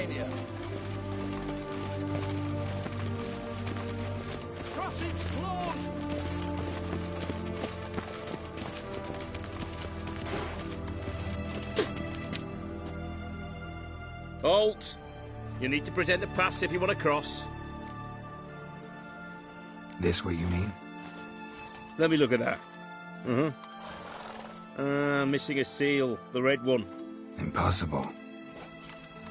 in here. Crossing's closed! Halt! You need to present a pass if you want to cross. This what you mean? Let me look at that. Missing a seal, the red one. Impossible.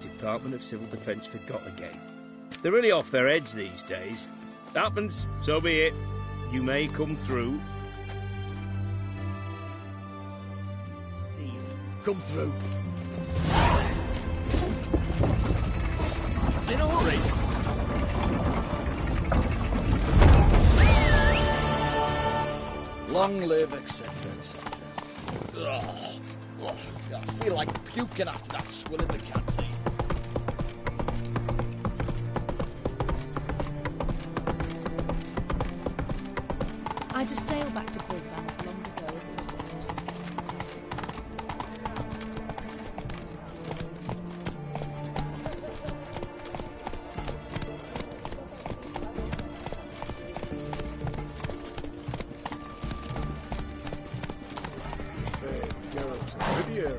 Department of Civil Defence forgot again. They're really off their heads these days. Happens, so be it. You may come through. Steve, come through. In a hurry. Long live etc. etc. I feel like puking after that swill in the canteen. I'd have sailed back to Bulgans long ago if it was one of those sailing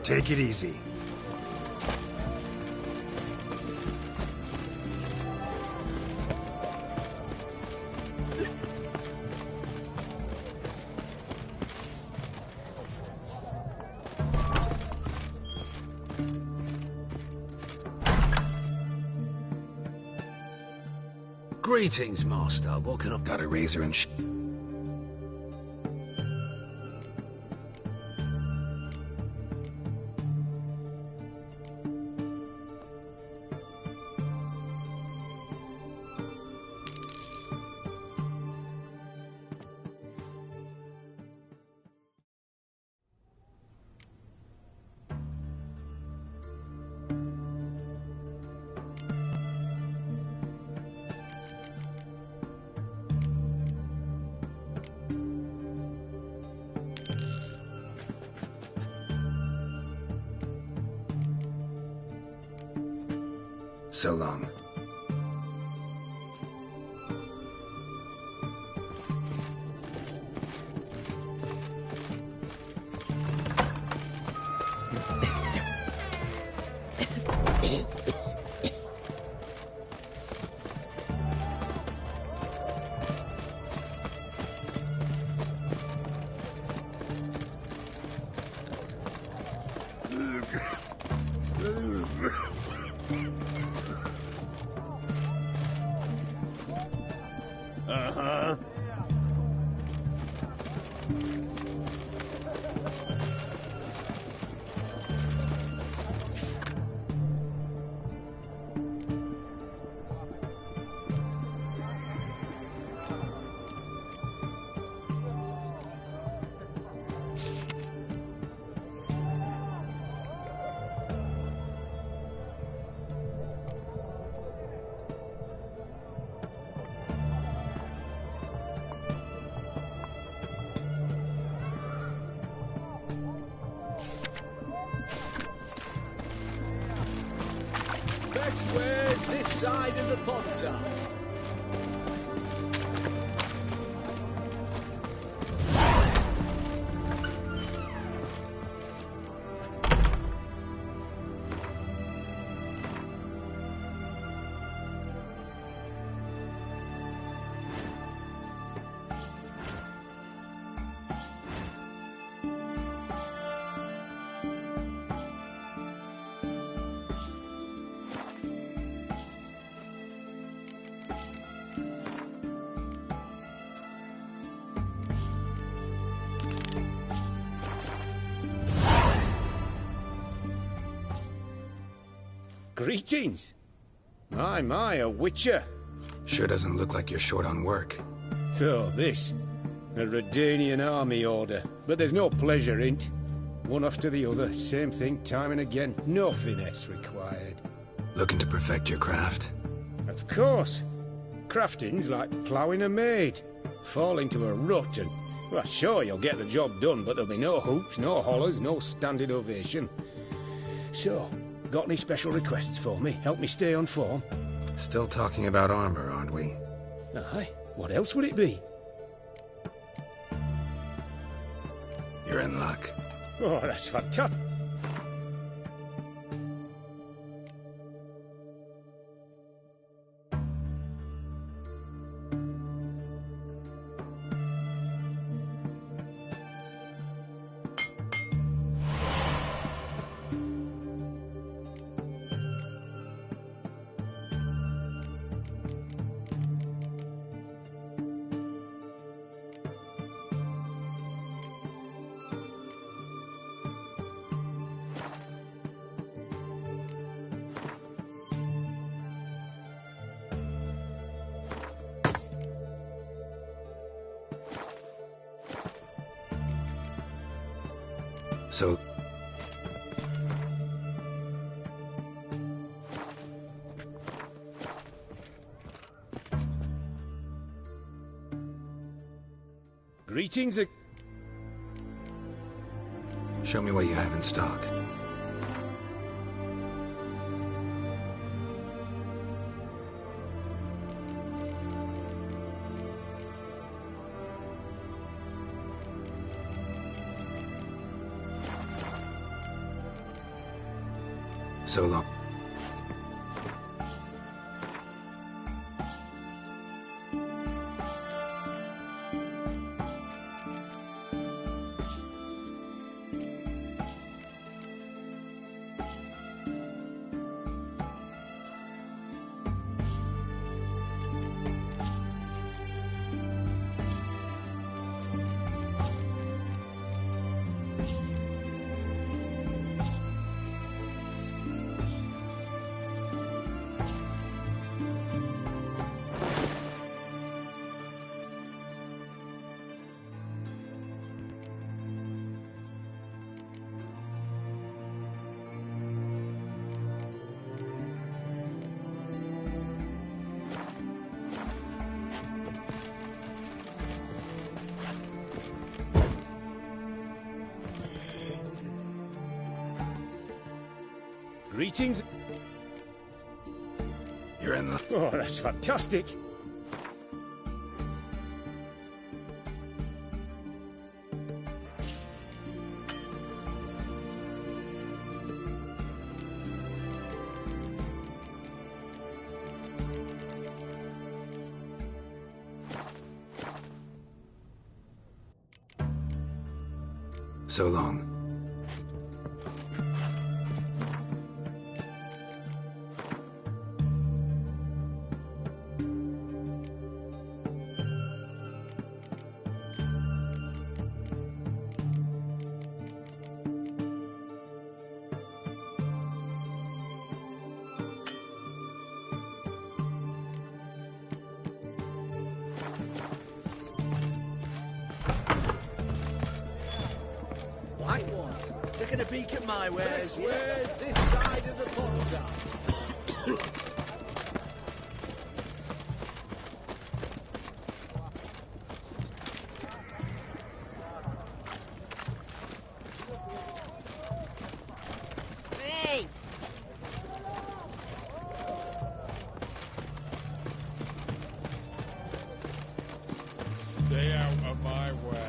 Take it easy. Greetings, Master. What can I... Got a razor and so long. Best ways this side of the pond town. Greetings. My, a witcher. Sure doesn't look like you're short on work. So, this. A Redanian army order. But there's no pleasure in't. One after the other, same thing time and again. No finesse required. Looking to perfect your craft? Of course. Crafting's like ploughing a maid. Fall into a rut and... Well, sure, you'll get the job done, but there'll be no hoops, no hollers, no standing ovation. So, Got any special requests for me? Help me stay on form? Still talking about armor, aren't we? Aye. What else would it be? You're in luck. Oh, that's fantastic. So, Greetings. show me what you have in stock. So long. Greetings. You're in luck. Oh, that's fantastic. So long. Like one. Taking a peek at my wares. Where's this side of the pot? Hey! Stay out of my way.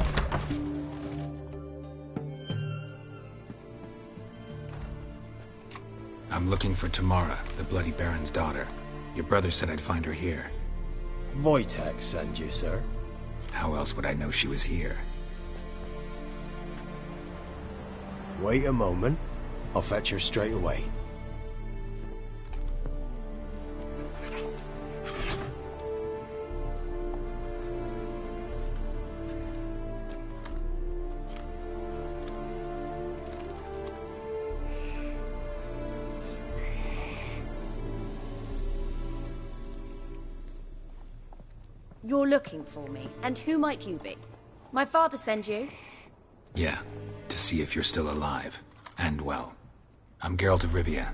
I'm looking for Tamara, the Bloody Baron's daughter. Your brother said I'd find her here. Wojtek sent you, sir. How else would I know she was here? Wait a moment. I'll fetch her straight away. You're looking for me, and who might you be? My father sent you? Yeah, to see if you're still alive. And well. I'm Geralt of Rivia.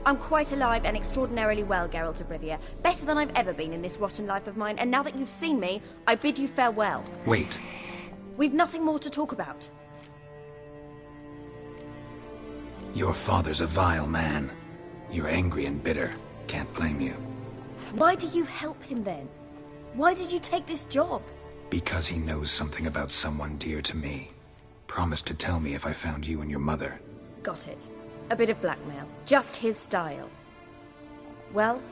I'm quite alive and extraordinarily well, Geralt of Rivia. Better than I've ever been in this rotten life of mine, and now that you've seen me, I bid you farewell. Wait. We've nothing more to talk about. Your father's a vile man. You're angry and bitter. Can't blame you. Why do you help him then? Why did you take this job? Because he knows something about someone dear to me. Promised to tell me if I found you and your mother. Got it. A bit of blackmail. Just his style. Well,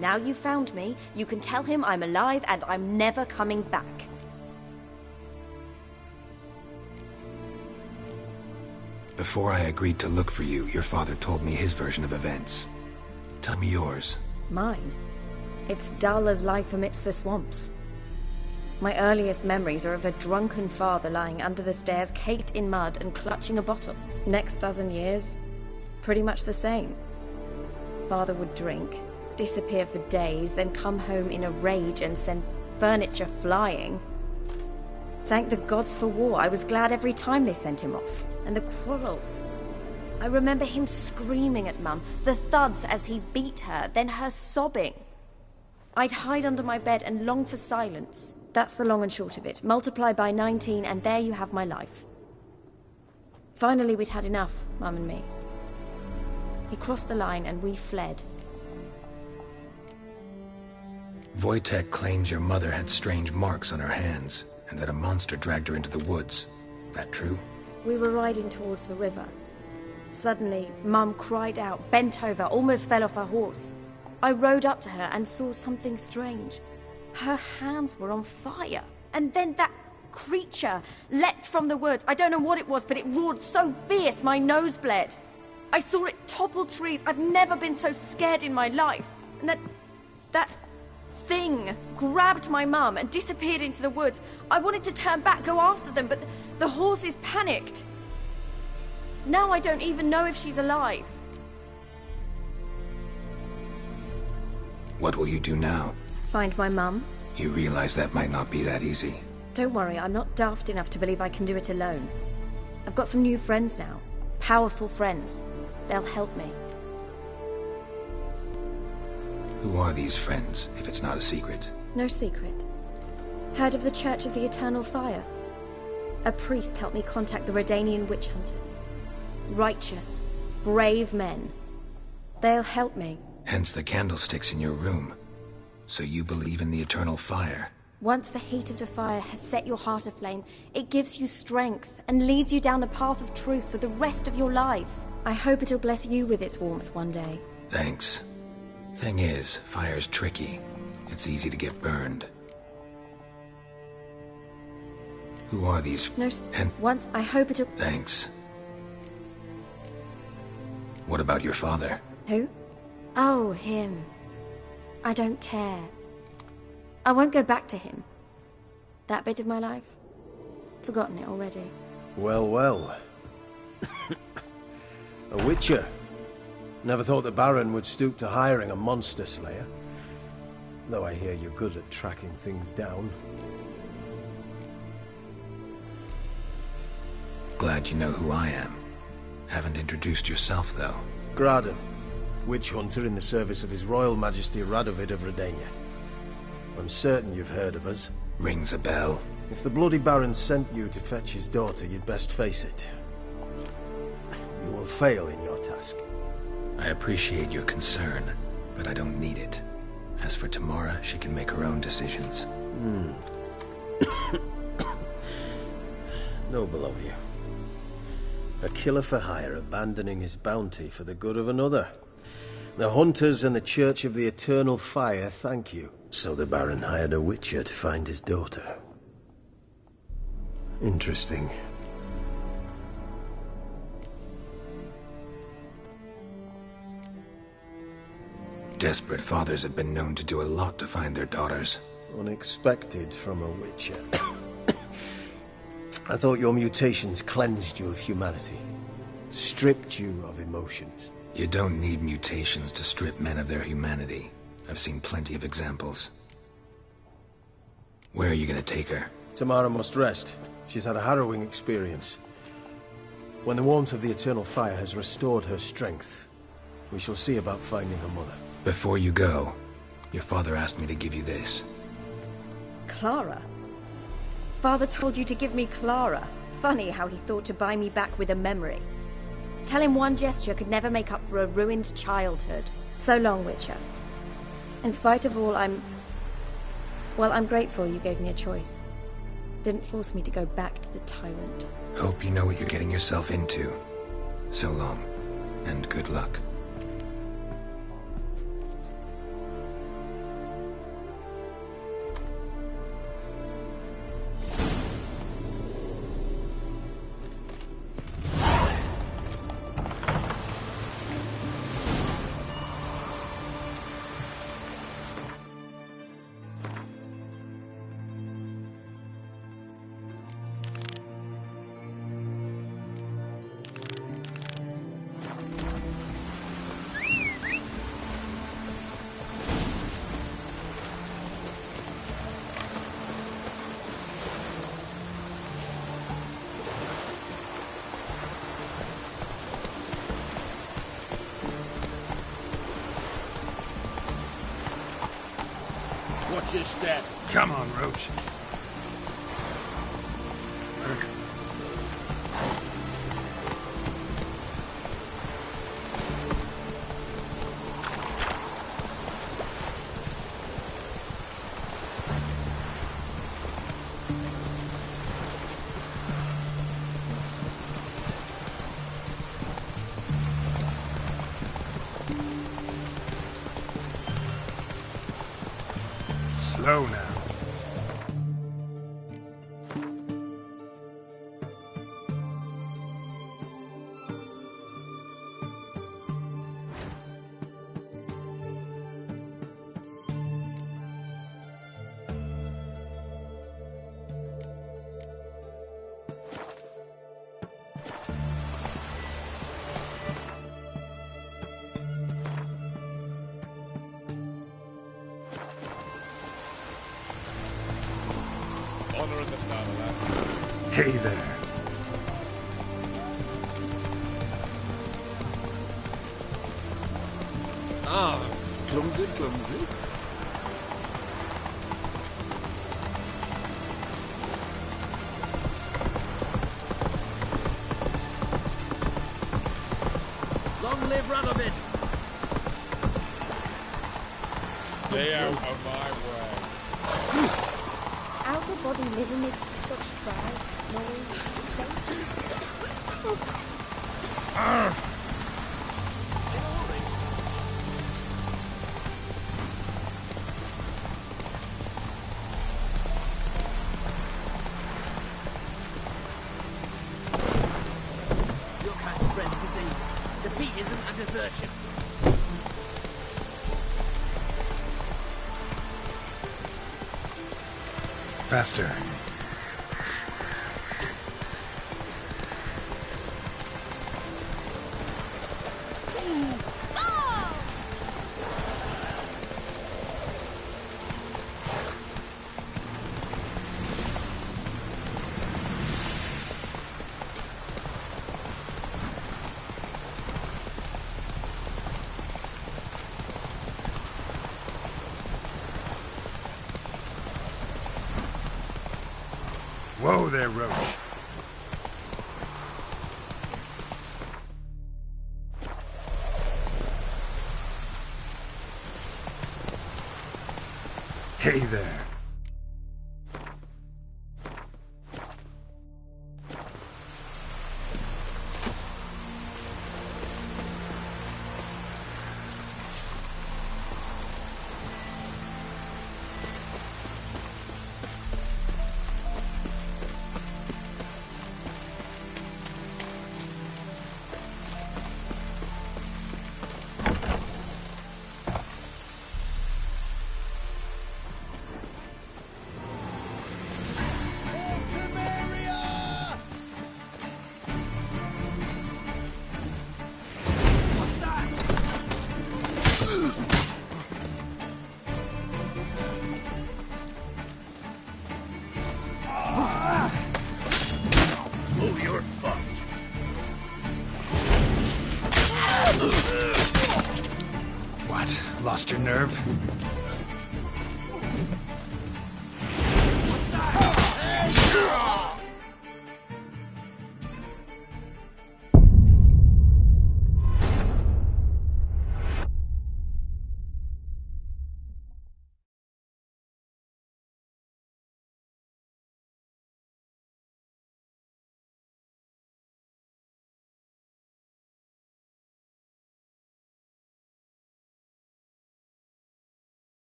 now you've found me, you can tell him I'm alive and I'm never coming back. Before I agreed to look for you, your father told me his version of events. Tell me yours. Mine? It's dull as life amidst the swamps. My earliest memories are of a drunken father lying under the stairs, caked in mud and clutching a bottle. Next dozen years, pretty much the same. Father would drink, disappear for days, then come home in a rage and send furniture flying. Thank the gods for war. I was glad every time they sent him off. And the quarrels. I remember him screaming at Mum, the thuds as he beat her, then her sobbing. I'd hide under my bed and long for silence. That's the long and short of it. Multiply by 19 and there you have my life. Finally, we'd had enough, Mum and me. He crossed the line and we fled. Wojtek claims your mother had strange marks on her hands, and that a monster dragged her into the woods. That true? We were riding towards the river. Suddenly, Mum cried out, bent over, almost fell off her horse. I rode up to her and saw something strange. Her hands were on fire. And then that creature leapt from the woods. I don't know what it was, but it roared so fierce my nose bled. I saw it topple trees. I've never been so scared in my life. And that thing grabbed my mum and disappeared into the woods. I wanted to turn back, go after them, but the horses panicked. Now I don't even know if she's alive. What will you do now? Find my mum. You realize that might not be that easy. Don't worry, I'm not daft enough to believe I can do it alone. I've got some new friends now. Powerful friends. They'll help me. Who are these friends, if it's not a secret? No secret. Heard of the Church of the Eternal Fire? A priest helped me contact the Redanian witch hunters. Righteous, brave men. They'll help me. Hence the candlesticks in your room. So you believe in the eternal fire? Once the heat of the fire has set your heart aflame, it gives you strength and leads you down the path of truth for the rest of your life. I hope it'll bless you with its warmth one day. Thanks. Thing is, fire's tricky. It's easy to get burned. Who are these? And once I hope it'll... Thanks. What about your father? Who? Oh, him. I don't care. I won't go back to him. That bit of my life? Forgotten it already. Well, well. A witcher. Never thought the Baron would stoop to hiring a monster slayer. Though I hear you're good at tracking things down. Glad you know who I am. Haven't introduced yourself, though. Graden, witch hunter in the service of His Royal Majesty Radovid of Redania. I'm certain you've heard of us. Rings a bell. If the bloody Baron sent you to fetch his daughter, you'd best face it. You will fail in your task. I appreciate your concern, but I don't need it. As for Tamara, she can make her own decisions. Noble of you. A killer for hire abandoning his bounty for the good of another. The hunters and the Church of the Eternal Fire thank you. So the Baron hired a witcher to find his daughter. Interesting. Desperate fathers have been known to do a lot to find their daughters. Unexpected from a witcher. I thought your mutations cleansed you of humanity. Stripped you of emotions. You don't need mutations to strip men of their humanity. I've seen plenty of examples. Where are you gonna take her? Tamara must rest. She's had a harrowing experience. When the warmth of the Eternal Fire has restored her strength, we shall see about finding her mother. Before you go, your father asked me to give you this. Clara? Father told you to give me Clara. Funny how he thought to buy me back with a memory. Tell him one gesture could never make up for a ruined childhood. So long, Witcher. In spite of all, I'm grateful you gave me a choice. Didn't force me to go back to the tyrant. Hope you know what you're getting yourself into. So long, and good luck. Watch your step. Come on, Roach. Slow now. Hey there. Ah, clumsy, clumsy. Long live Radovid! Stay out of my way. Outer body live amidst such crowds, noise, Your kind spreads disease. Defeat isn't a desertion. Faster. Whoa there, Roach. Hey there.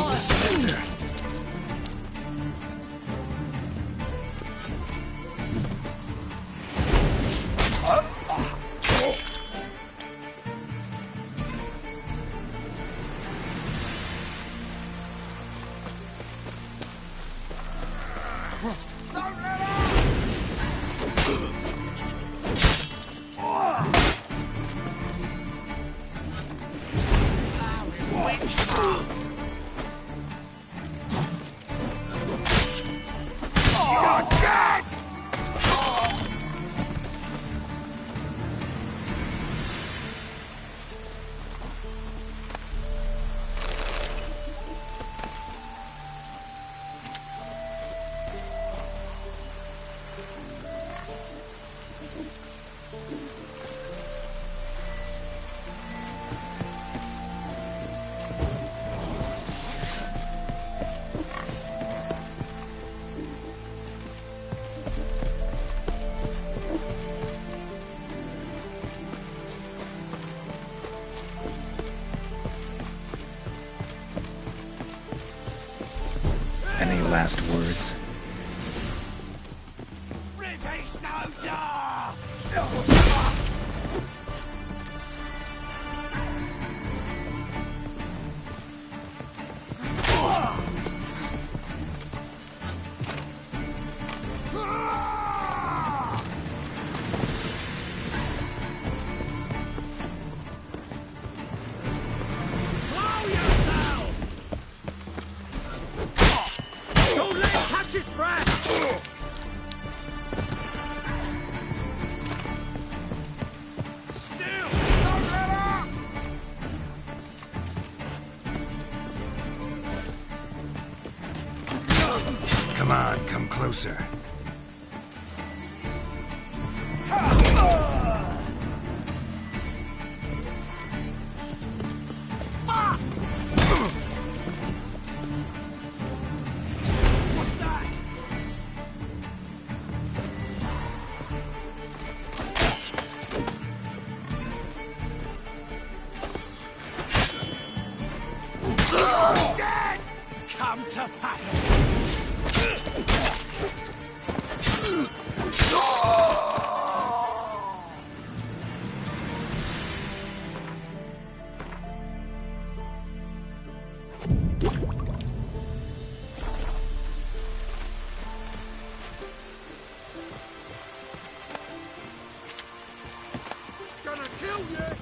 to surrender. Any last words? His breath! Still! Don't let up! Come on, come closer. Come to pass! Gonna kill you!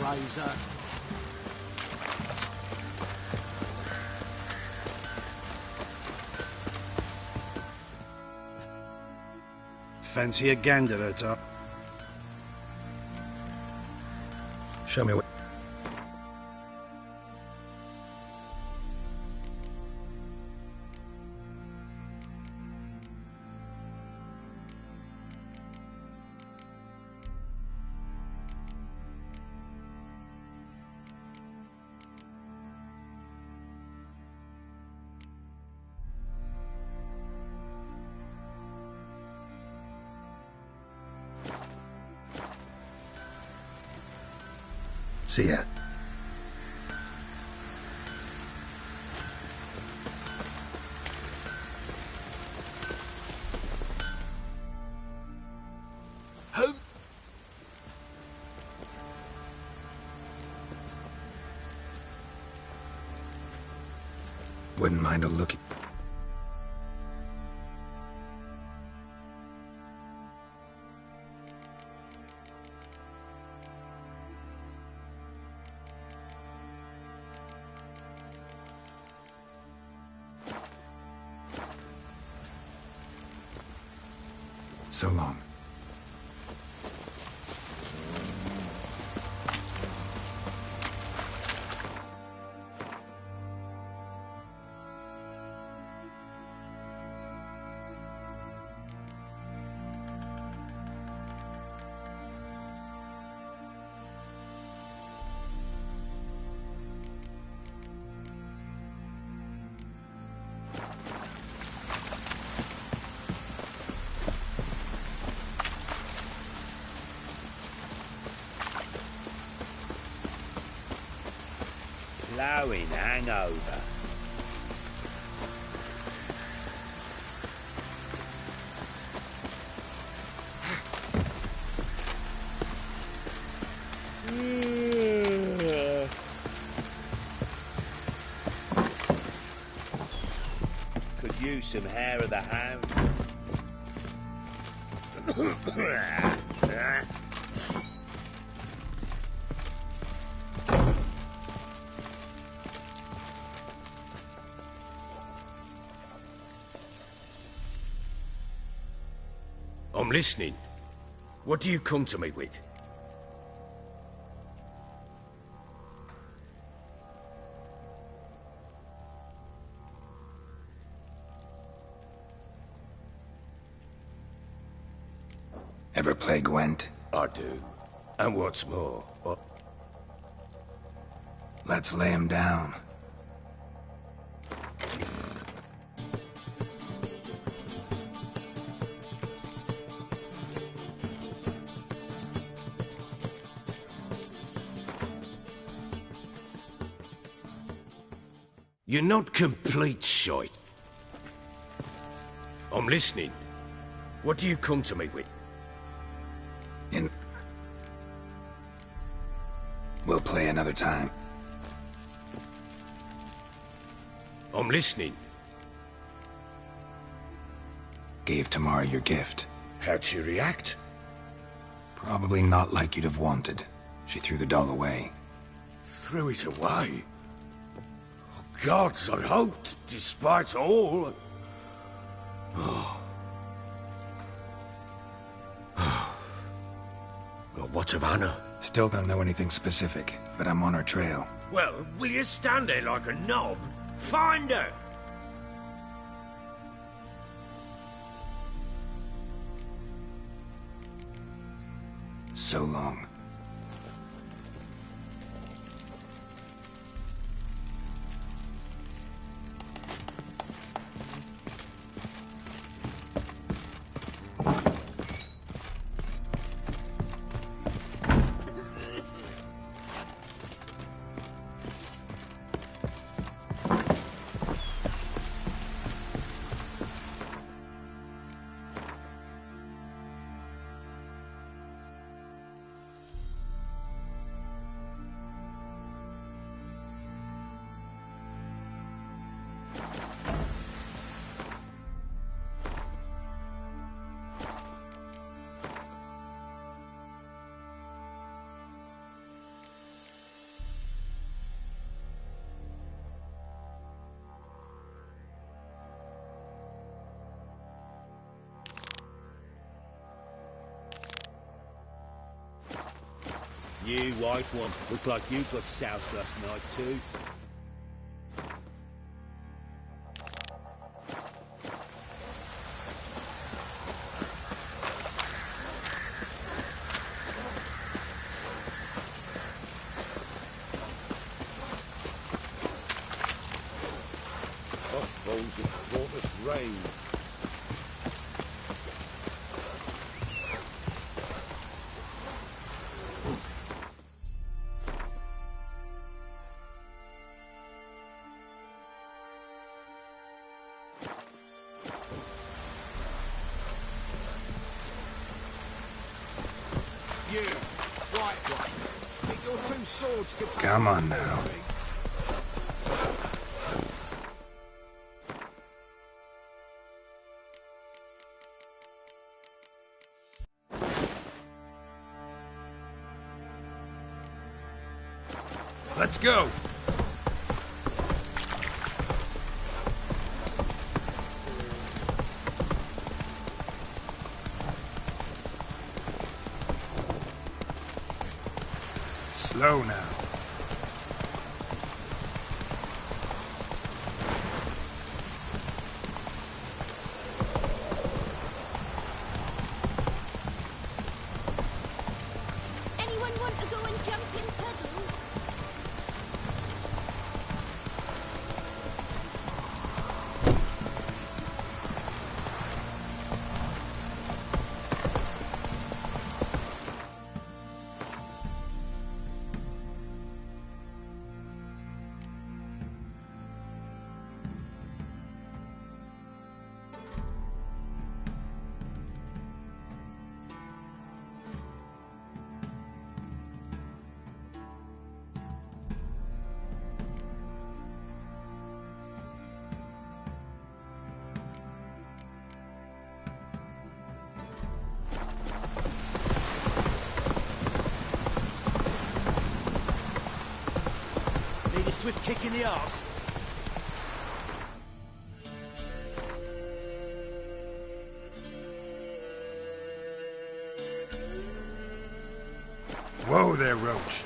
Kaiser. Fancy a gander at top. Show me what... See ya. Wouldn't mind a look. So long. Blowing hangover. Could use some hair of the hound. I'm listening. What do you come to me with? Ever play Gwent? I do. And what's more, Let's lay him down. you're not complete shite. I'm listening. What do you come to me with? We'll play another time. I'm listening. Gave Tamara your gift. How'd she react? Probably not like you'd have wanted. She threw the doll away. Threw it away? Oh, gods, I hoped, despite all... Oh. Well, what of Anna? Still don't know anything specific, but I'm on her trail. Well, will you stand there like a knob? Find her! So long. You, white one. Look like you got soused last night, too. Crossbows have brought us rain. You, white one. Get your two swords to take. Come on now. Let's go. Slow now. Anyone want to go and jump in puddles? Need a swift kick in the arse. Whoa there, Roach.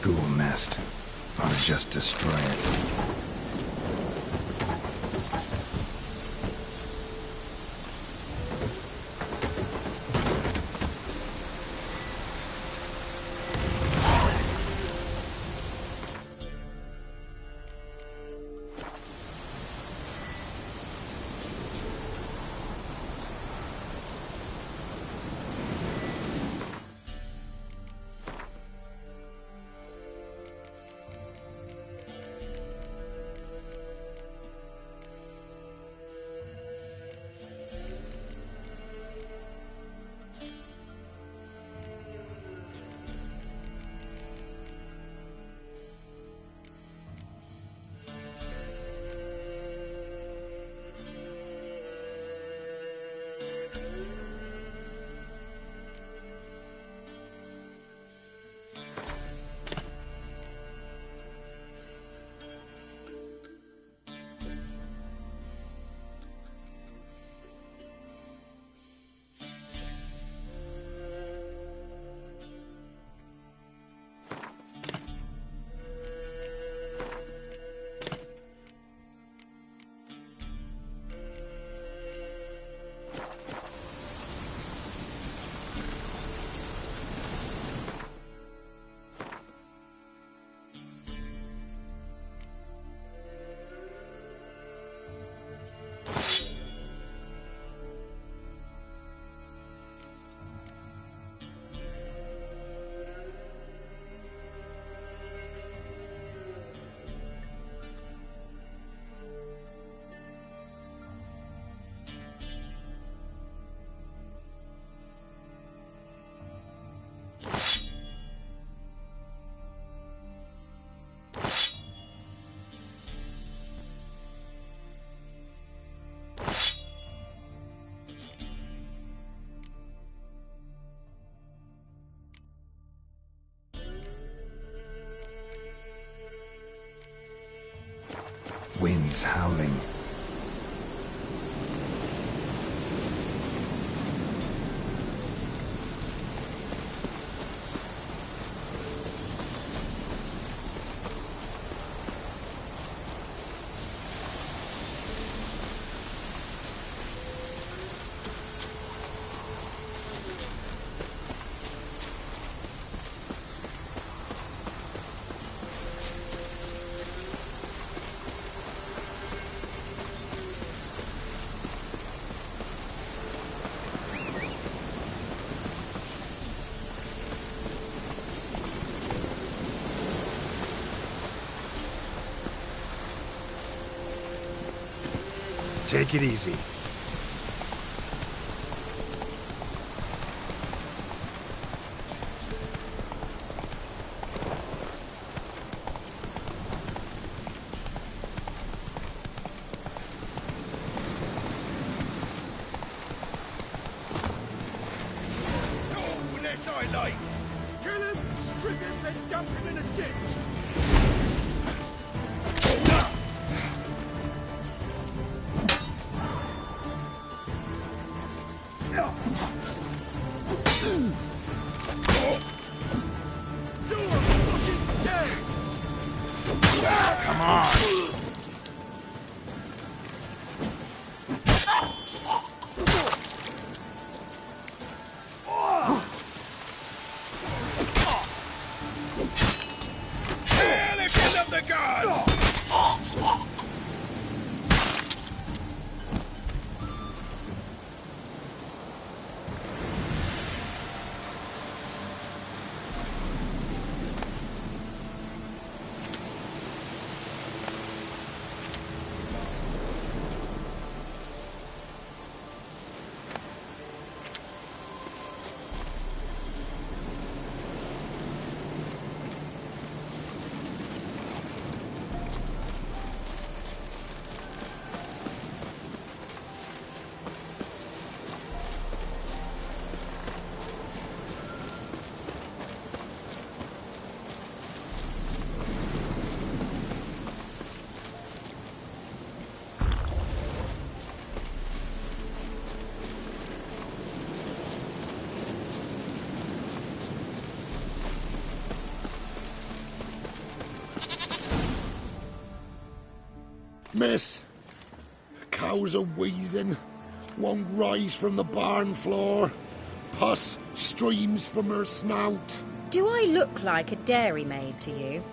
Ghoul nest. I'll just destroy it. winds howling. Take it easy. Oh, that's I like. Kill him, strip him, then dump him in a ditch. Come on. Hand of the gods! Miss, cows are wheezing, won't rise from the barn floor. Pus streams from her snout. Do I look like a dairymaid to you?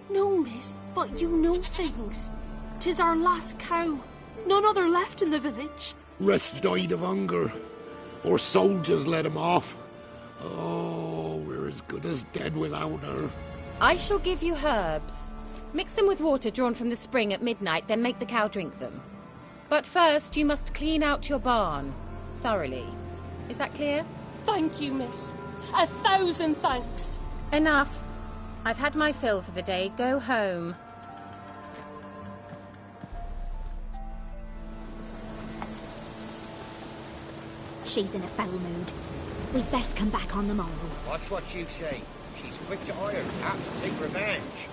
No, miss, but you know things. 'Tis our last cow. None other left in the village. Rest died of hunger, or soldiers let him off. Oh, we're as good as dead without her. I shall give you herbs. Mix them with water drawn from the spring at midnight, then make the cow drink them. But first, you must clean out your barn. Thoroughly. Is that clear? Thank you, miss. 1,000 thanks. Enough. I've had my fill for the day. Go home. She's in a foul mood. We'd best come back on the morrow. Watch what you say. She's quick to iron, apt to take revenge.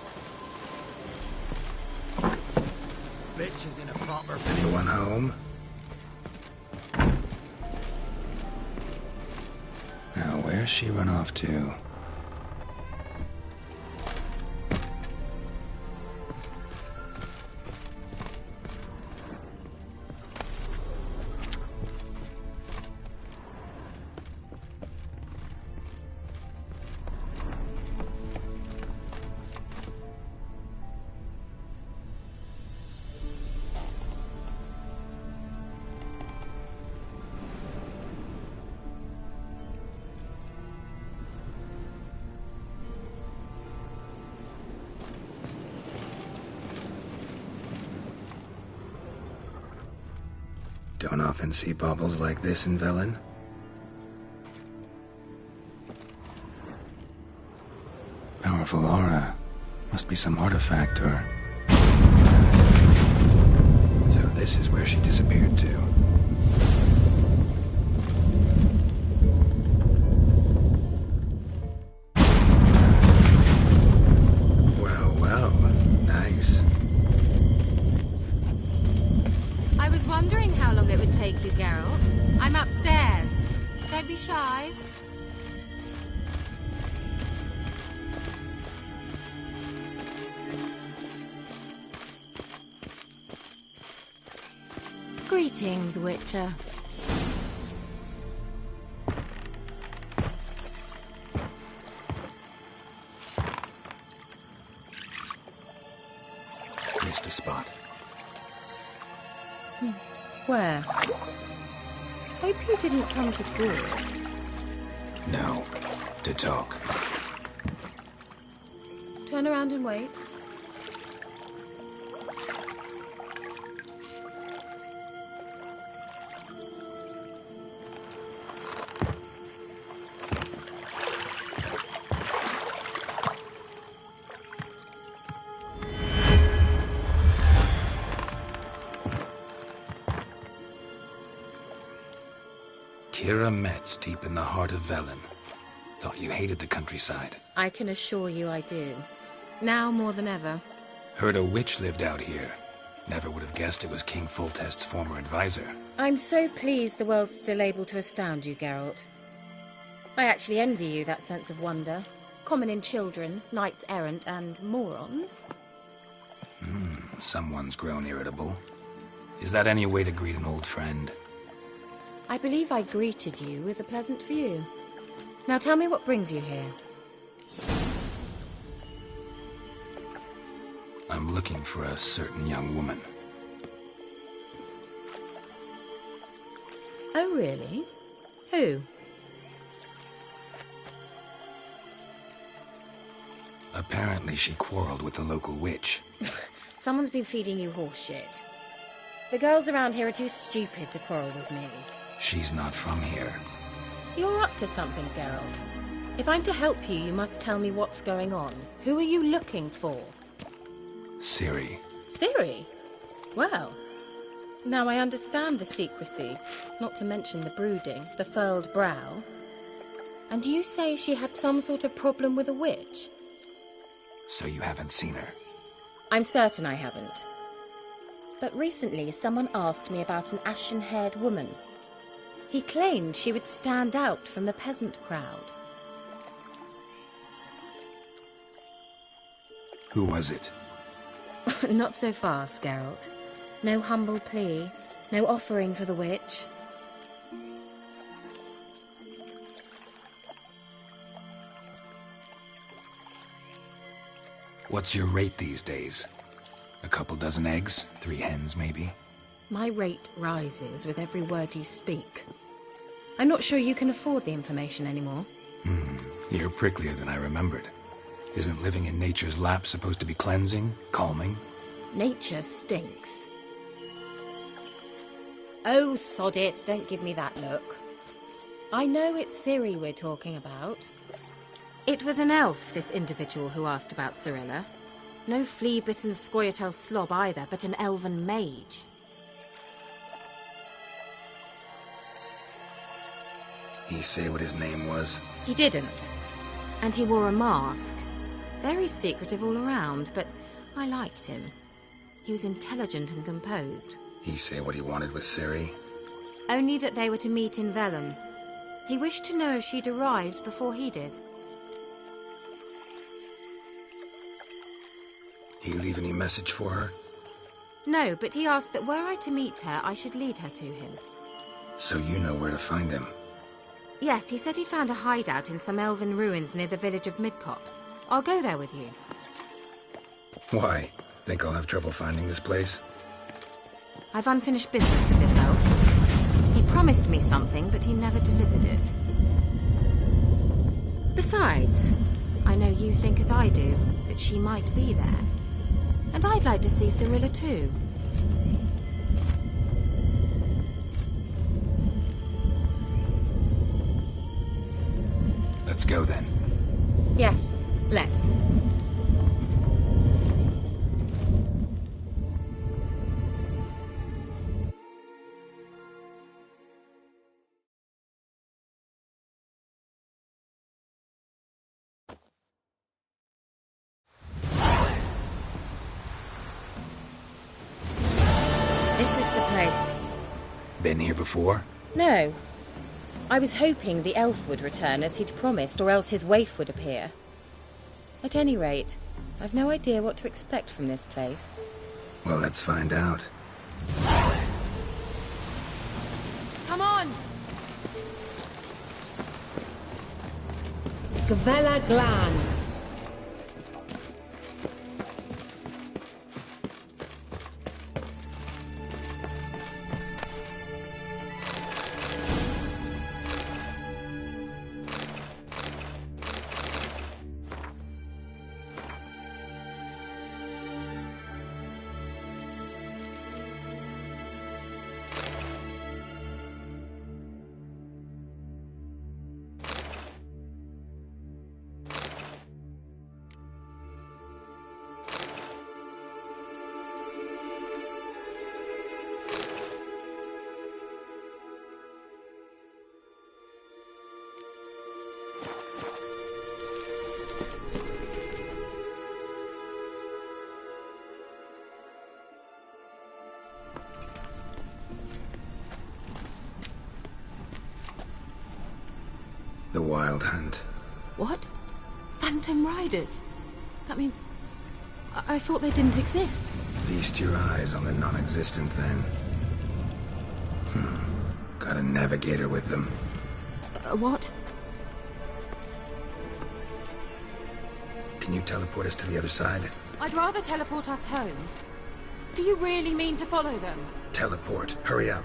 Bitch is in a proper... Anyone home? Now, where's she run off to? Don't often see baubles like this in Velen. Powerful aura. Must be some artifact or... So this is where she disappeared to. Well, well. Nice. be shy. Greetings, Witcher. Missed a spot. Where? Hope you didn't come to Gore. No. To talk. Turn around and wait. Kira Metz, deep in the heart of Velen. Thought you hated the countryside. I can assure you I do. Now more than ever. Heard a witch lived out here. Never would have guessed it was King Foltest's former advisor. I'm so pleased the world's still able to astound you, Geralt. I actually envy you that sense of wonder. Common in children, knights errant, and morons. Someone's grown irritable. Is that any way to greet an old friend? I believe I greeted you with a pleasant view. Now tell me what brings you here. I'm looking for a certain young woman. Oh, really? Who? Apparently she quarreled with the local witch. Someone's been feeding you horseshit. The girls around here are too stupid to quarrel with me. She's not from here. You're up to something, Geralt. If I'm to help you, you must tell me what's going on. Who are you looking for? Ciri. Ciri? Well, now I understand the secrecy, not to mention the brooding, the furled brow. And you say she had some sort of problem with a witch? So you haven't seen her? I'm certain I haven't. But recently someone asked me about an ashen-haired woman. He claimed she would stand out from the peasant crowd. Who was it? Not so fast, Geralt. No humble plea, no offering for the witch. What's your rate these days? A couple dozen eggs? 3 hens, maybe? My rate rises with every word you speak. I'm not sure you can afford the information anymore. You're pricklier than I remembered. Isn't living in nature's lap supposed to be cleansing, calming? Nature stinks. Oh, sod it, don't give me that look. I know it's Ciri we're talking about. It was an elf, this individual who asked about Cirilla. No flea-bitten Scoia'tael slob either, but an elven mage. He say what his name was? He didn't. And he wore a mask. Very secretive all around, but I liked him. He was intelligent and composed. He say what he wanted with Ciri? Only that they were to meet in Velen. He wished to know if she'd arrived before he did. He leave any message for her? No, but he asked that were I to meet her, I should lead her to him. So you know where to find him? Yes, he said he'd found a hideout in some elven ruins near the village of Midcopse. I'll go there with you. Why? Think I'll have trouble finding this place? I've unfinished business with this elf. He promised me something, but he never delivered it. Besides, I know you think as I do, that she might be there. And I'd like to see Cirilla too. Let's go then. Yes, let's. This is the place. Been here before? No. I was hoping the elf would return as he'd promised, or else his waif would appear. At any rate, I've no idea what to expect from this place. Well, let's find out. Come on! Gvela Glan. The Wild Hunt. What? Phantom Riders? That means... I thought they didn't exist. Feast your eyes on the non-existent then. Got a navigator with them. What? Can you teleport us to the other side? I'd rather teleport us home. Do you really mean to follow them? Teleport. Hurry up.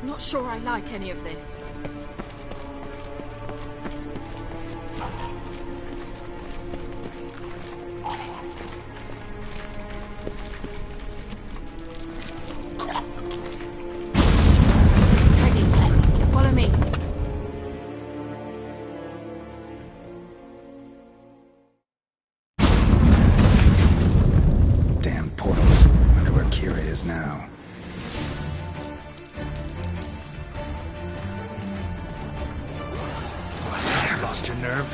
Not sure I like any of this. Now. Lost your nerve?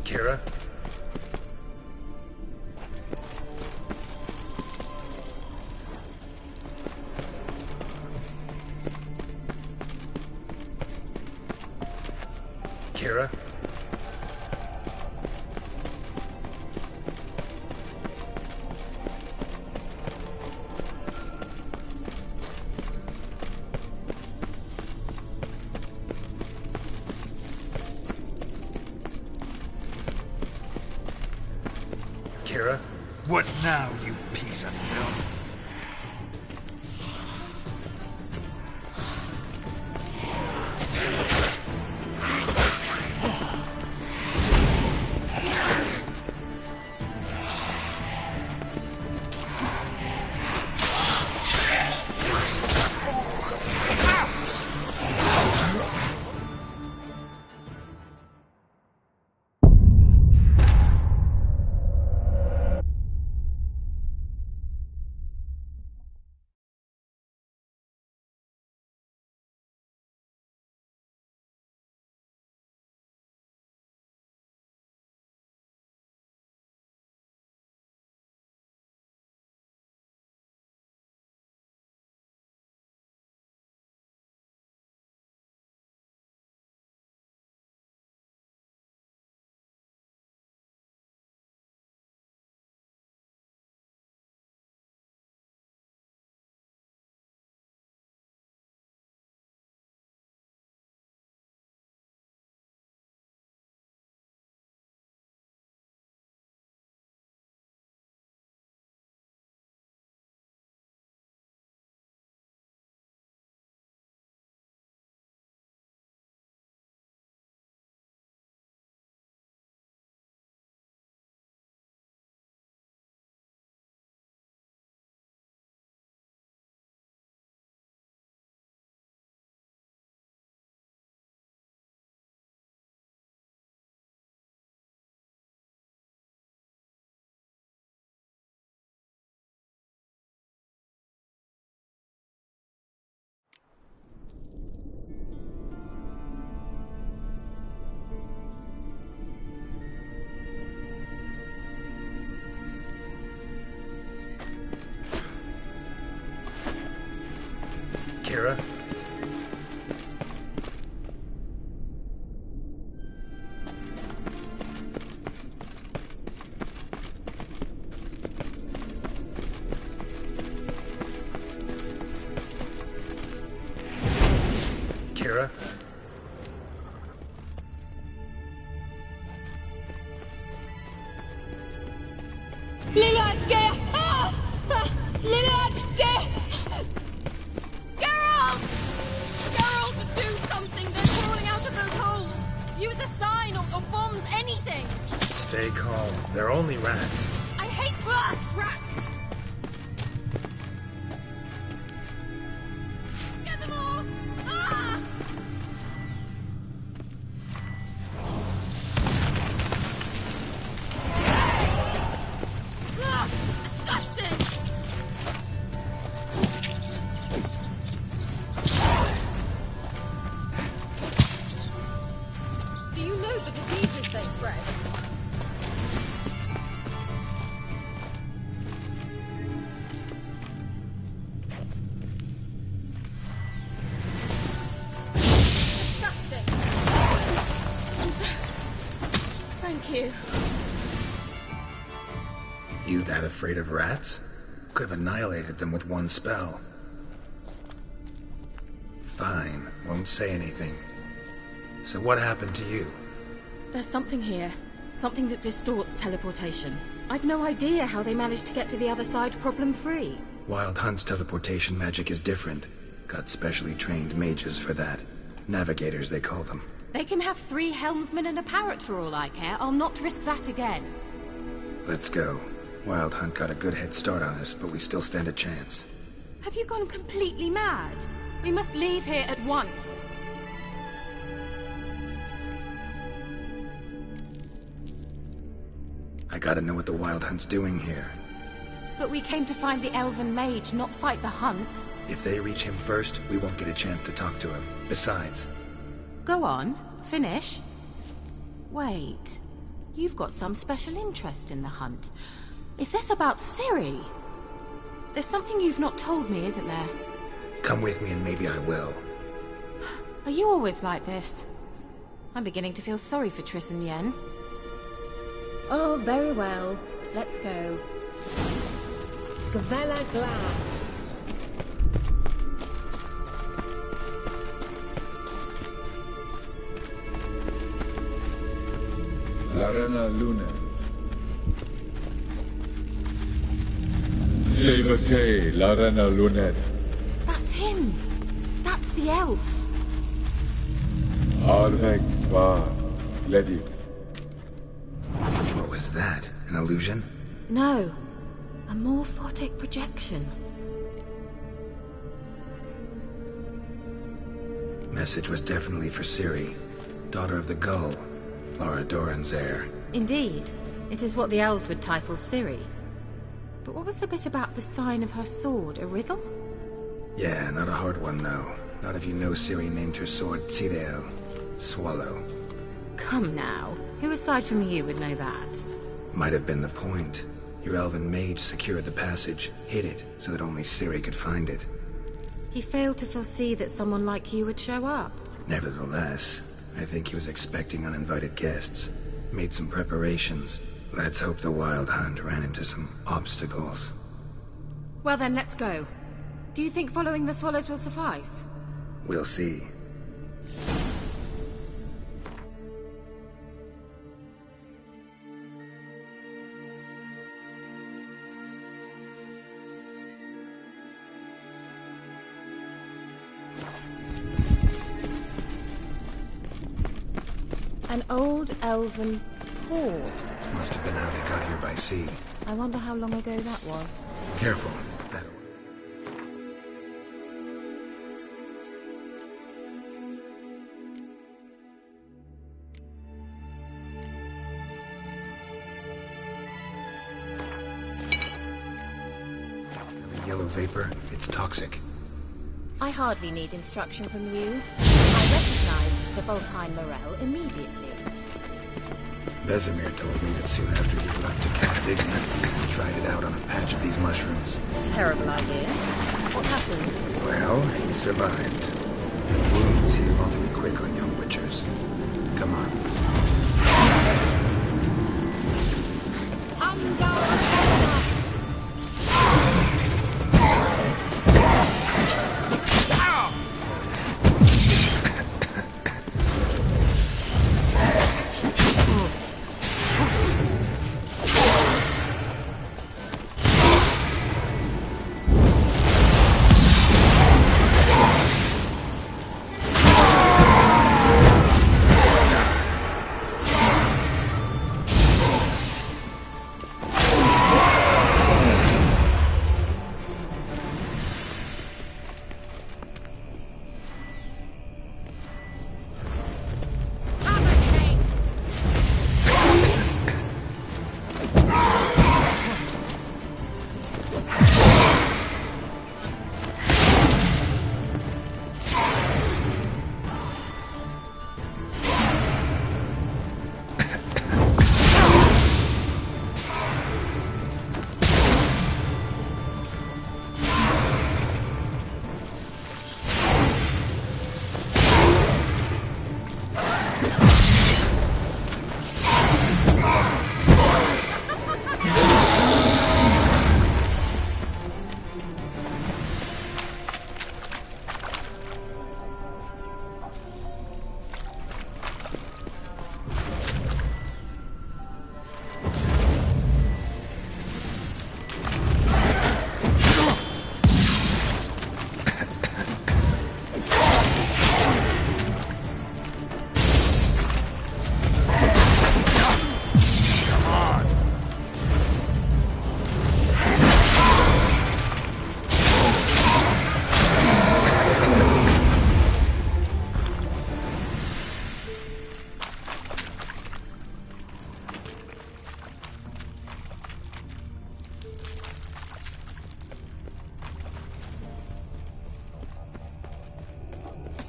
Kira? Kira? Kira? What now, you piece of filth? Kira? Kira? Lillard, get! Lillard, get! Geralt! Geralt, do something! They're crawling out of those holes! Use a sign or bombs, anything! Stay calm. They're only rats. I hate rats! Get them off! Ah! Ugh, disgusting! Do you know the diseases they spread? Disgusting! Thank you. You that afraid of rats? Could have annihilated them with one spell. Fine, won't say anything. So what happened to you? There's something here. Something that distorts teleportation. I've no idea how they managed to get to the other side problem-free. Wild Hunt's teleportation magic is different. Got specially trained mages for that. Navigators, they call them. They can have 3 helmsmen and a parrot for all I care. I'll not risk that again. Let's go. Wild Hunt got a good head start on us, but we still stand a chance. Have you gone completely mad? We must leave here at once. I gotta know what the Wild Hunt's doing here. But we came to find the elven mage, not fight the hunt. If they reach him first, we won't get a chance to talk to him. Besides... Go on, finish. Wait, you've got some special interest in the hunt. Is this about Ciri? There's something you've not told me, isn't there? Come with me and maybe I will. Are you always like this? I'm beginning to feel sorry for Triss and Yen. Oh, very well. Let's go. Gvela Glad. Larena Luna. Levate, Larena Lunet. That's him! That's the elf! Arvek Va Ledi. What was that? An illusion? No. A morphotic projection. Message was definitely for Ciri, daughter of the Gull, Lara Doran's heir. Indeed. It is what the elves would title Ciri. But what was the bit about the sign of her sword? A riddle? Yeah, not a hard one, though. Not if you know Ciri named her sword Tideo. Swallow. Come now. Who aside from you would know that? Might have been the point. Your elven mage secured the passage, hid it, so that only Ciri could find it. He failed to foresee that someone like you would show up. Nevertheless, I think he was expecting uninvited guests. Made some preparations. Let's hope the Wild Hunt ran into some obstacles. Well then, let's go. Do you think following the swallows will suffice? We'll see. An old elven port. Must have been how they got here by sea. I wonder how long ago that was. Careful. That'll... The yellow vapor, it's toxic. I hardly need instruction from you. I recognized the Volpine Morel immediately. Vesemir told me that soon after he left to cast Igna, he tried it out on a patch of these mushrooms. Terrible idea. What happened? Well, he survived. And wounds heal awfully quick on young witchers. Come on.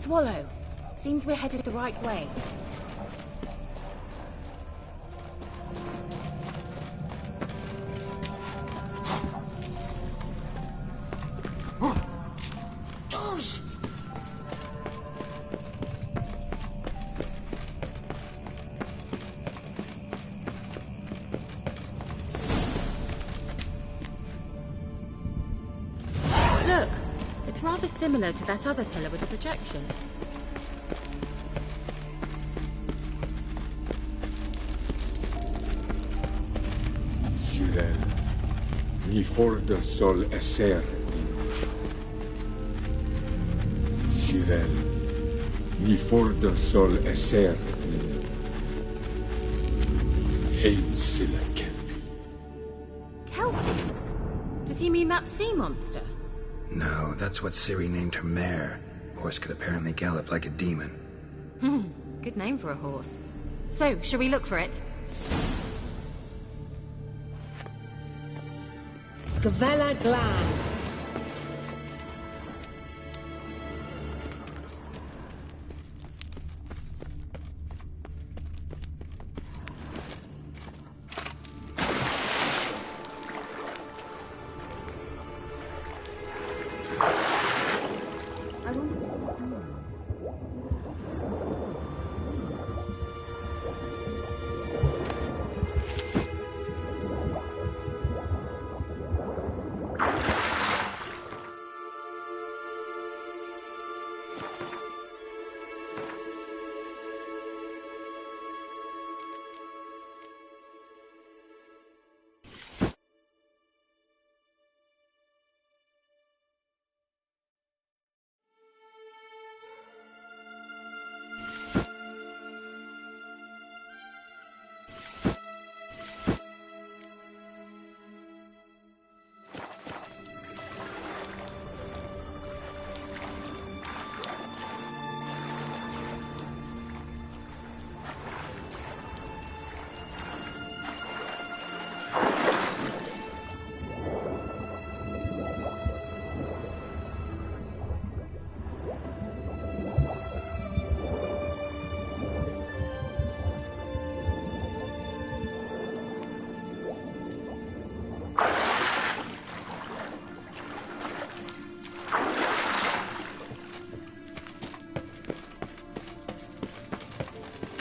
Swallow. Seems we're headed the right way. Look, it's rather similar to that other pillar with the projection. Cyril, mi forda sol esser. Cyril, mi forda sol esser. Hail Silla Kelpie. Kelpie? Does he mean that sea monster? No, that's what Ciri named her mare. Horse could apparently gallop like a demon. Good name for a horse. So, shall we look for it? Gavella Glan.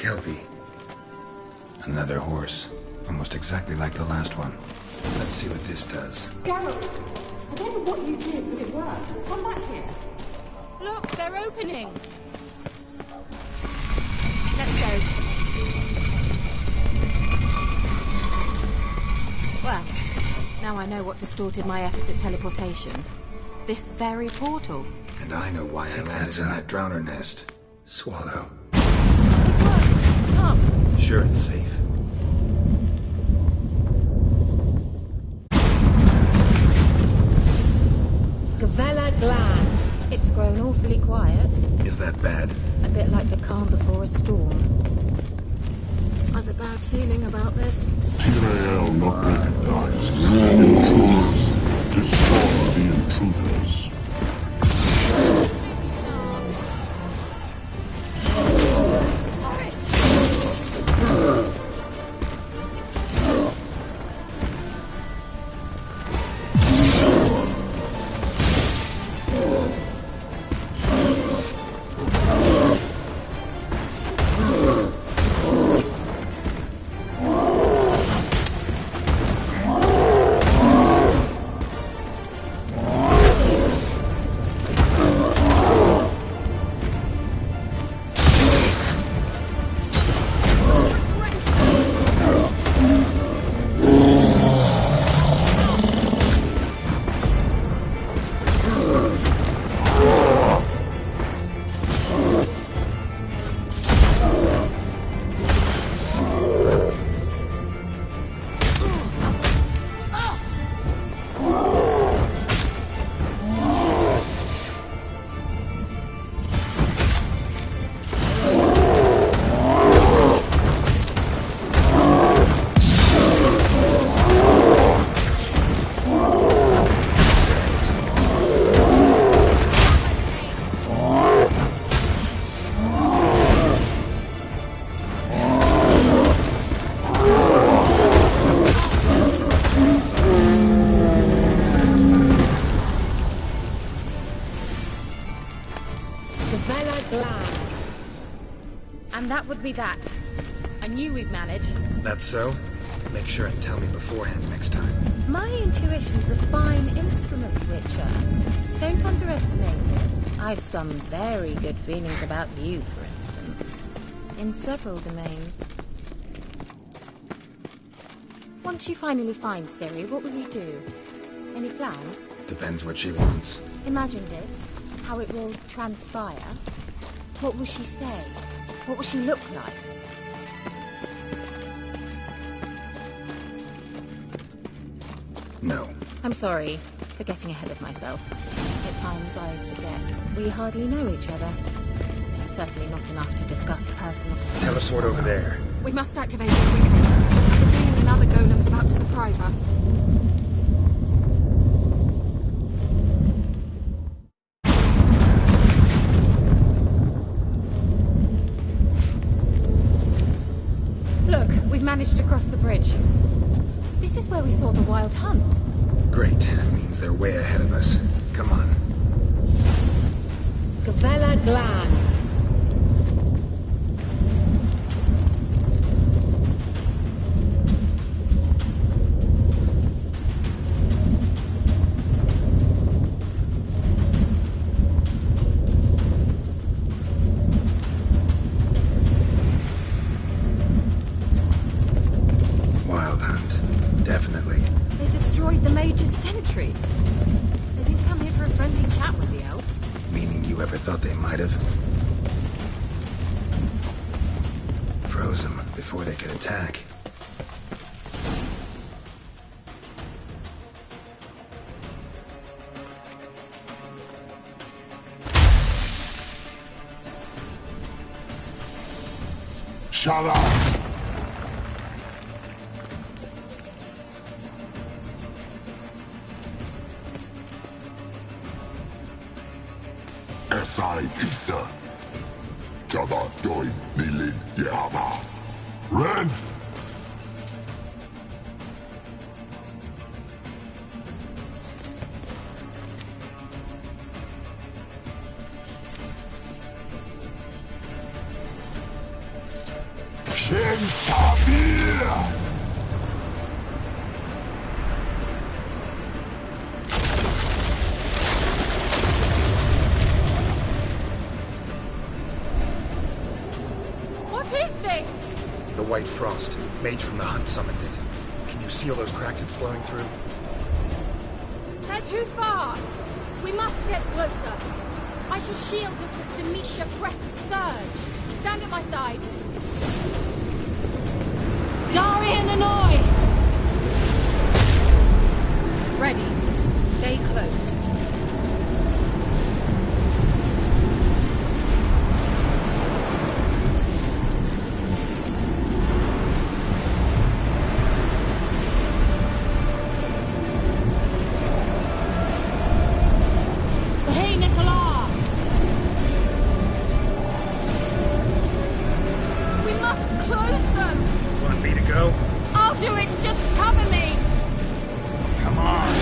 Kelpie. Another horse. Almost exactly like the last one. Let's see what this does. Geralt, I don't know what you did, but it worked. Come back here. Look, they're opening. Let's go. Well, now I know what distorted my effort at teleportation. This very portal. And I know why I landed in that drowner nest. Swallow. Come. Sure it's safe. Gavella Glan. It's grown awfully quiet. Is that bad? A bit like the calm before a storm. I've a bad feeling about this. Tyrael not recognized. Intruders. Destroy the intruders. And that would be that. I knew we'd manage. That's so? Make sure and tell me beforehand next time. My intuition's a fine instrument, Witcher. Don't underestimate it. I've some very good feelings about you, for instance. In several domains. Once you finally find Ciri, what will you do? Any plans? Depends what she wants. Imagined it. How it will transpire. What will she say? What will she look like? No. I'm sorry for getting ahead of myself. At times I forget. We hardly know each other. Certainly not enough to discuss personal... Telesword over there. We must activate it quickly. The being and other golems about to surprise us. Look, we've managed to cross the bridge. This is where we saw the wild hunt. Great. Means they're way ahead of us. Come on. Gavella Glan. Wild hunt. Definitely. They destroyed the Mage's sentries. They didn't come here for a friendly chat with the elf. Meaning you ever thought they might have? Froze them before they could attack. Shut up! Esai Isa. Tada Doi Nilin Yama. Ren! Shen Sabir! The White Frost. Mage from the hunt summoned it. Can you see all those cracks it's blowing through? They're too far. We must get closer. I shall shield us with Demetia Crest Surge. Stand at my side. Darian Anoid! Ready. Stay close. Come on!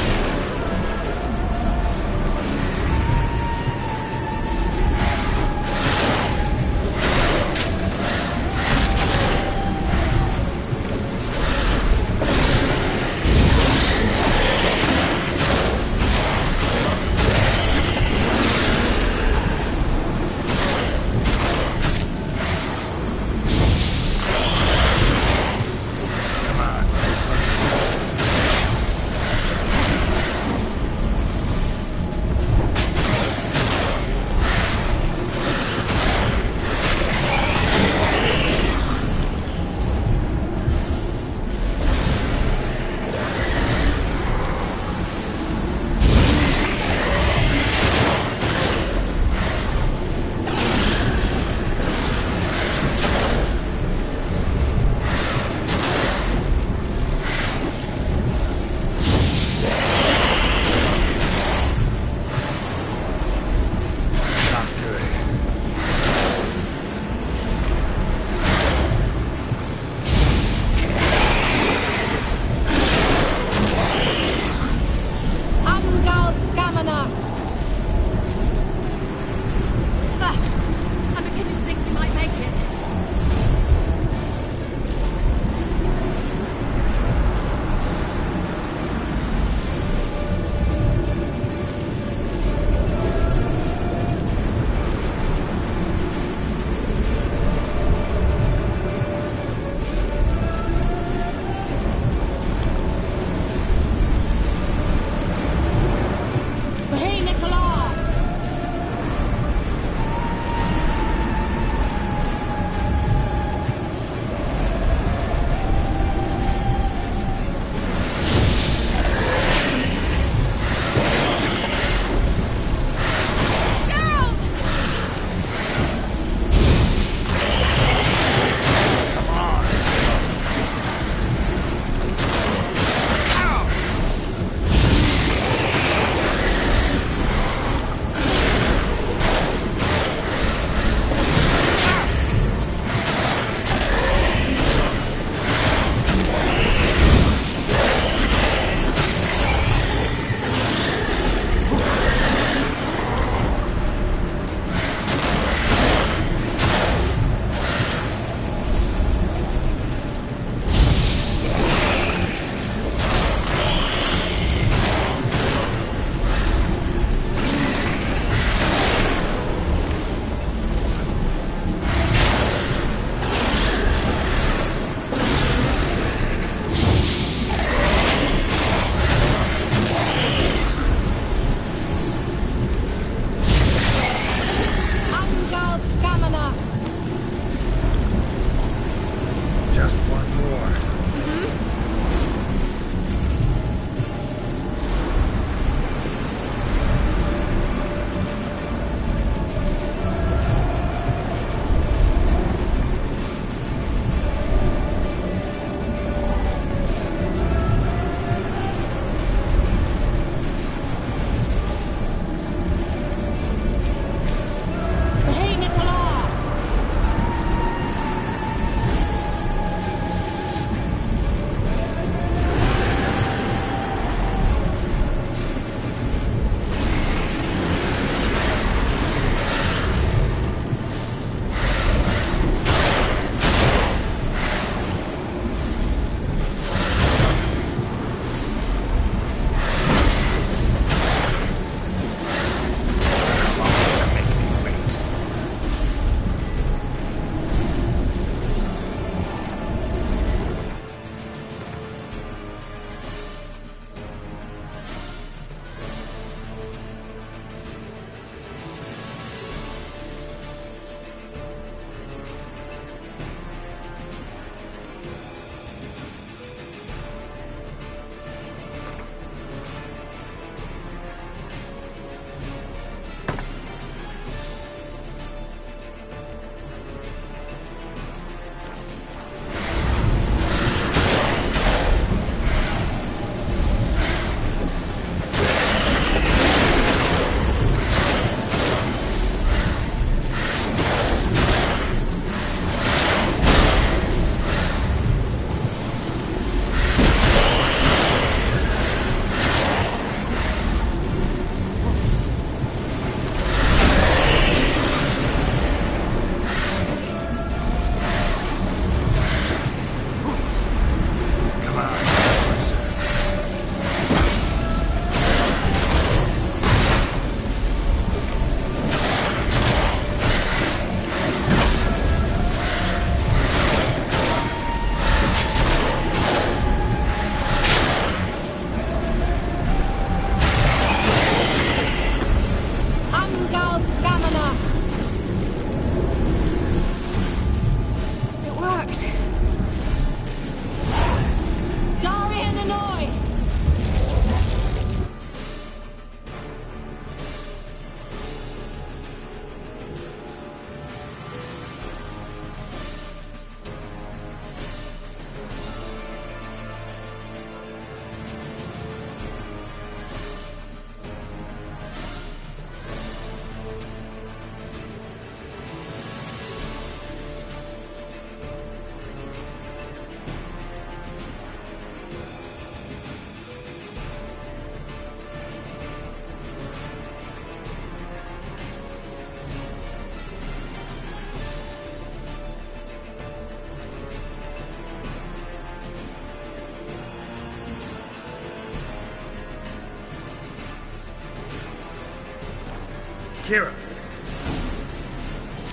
Kira!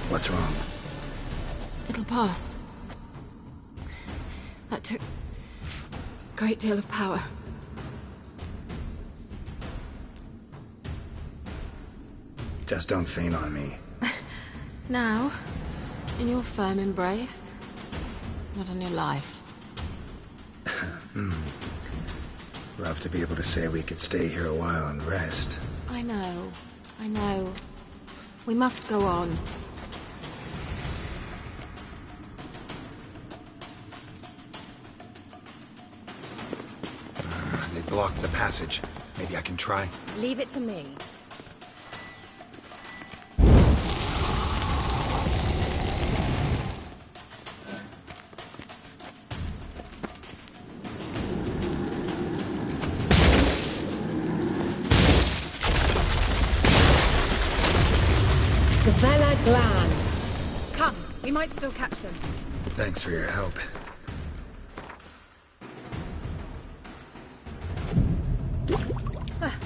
What's wrong? It'll pass. That took a great deal of power. Just don't faint on me. Now, in your firm embrace, not on your life. Love to be able to say we could stay here a while and rest. I know. We must go on. They blocked the passage. Maybe I can try. Leave it to me. Come, we might still catch them. Thanks for your help.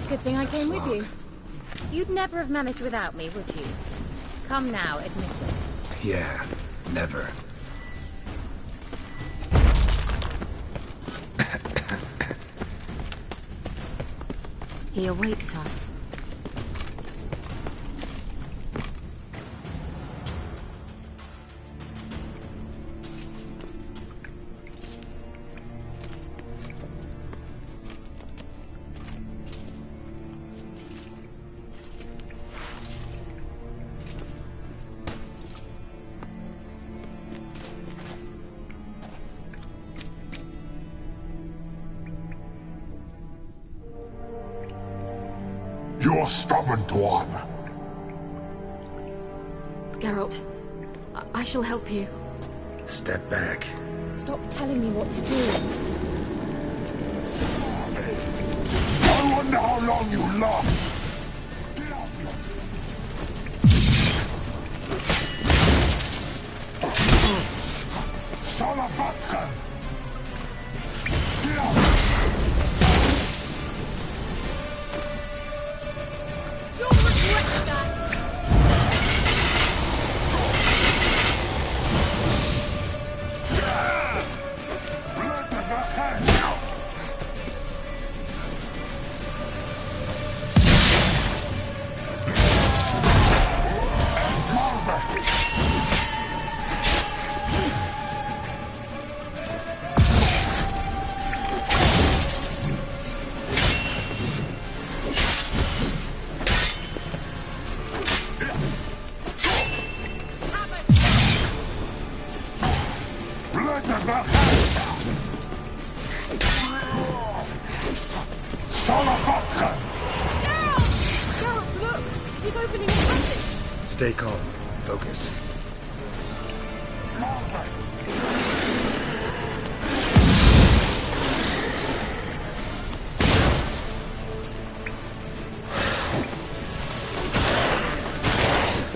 Good thing I came with you. You'd never have managed without me, would you? Come now, admit it. Yeah, never. He awaits us. You're stubborn one. Geralt, I shall help you. Step back. Stop telling me what to do. I wonder how long you last. Son of a gun! Get out! You'll regret that! Geralt, look! He's opening a passage! Stay calm. Focus.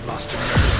Lost your nerve.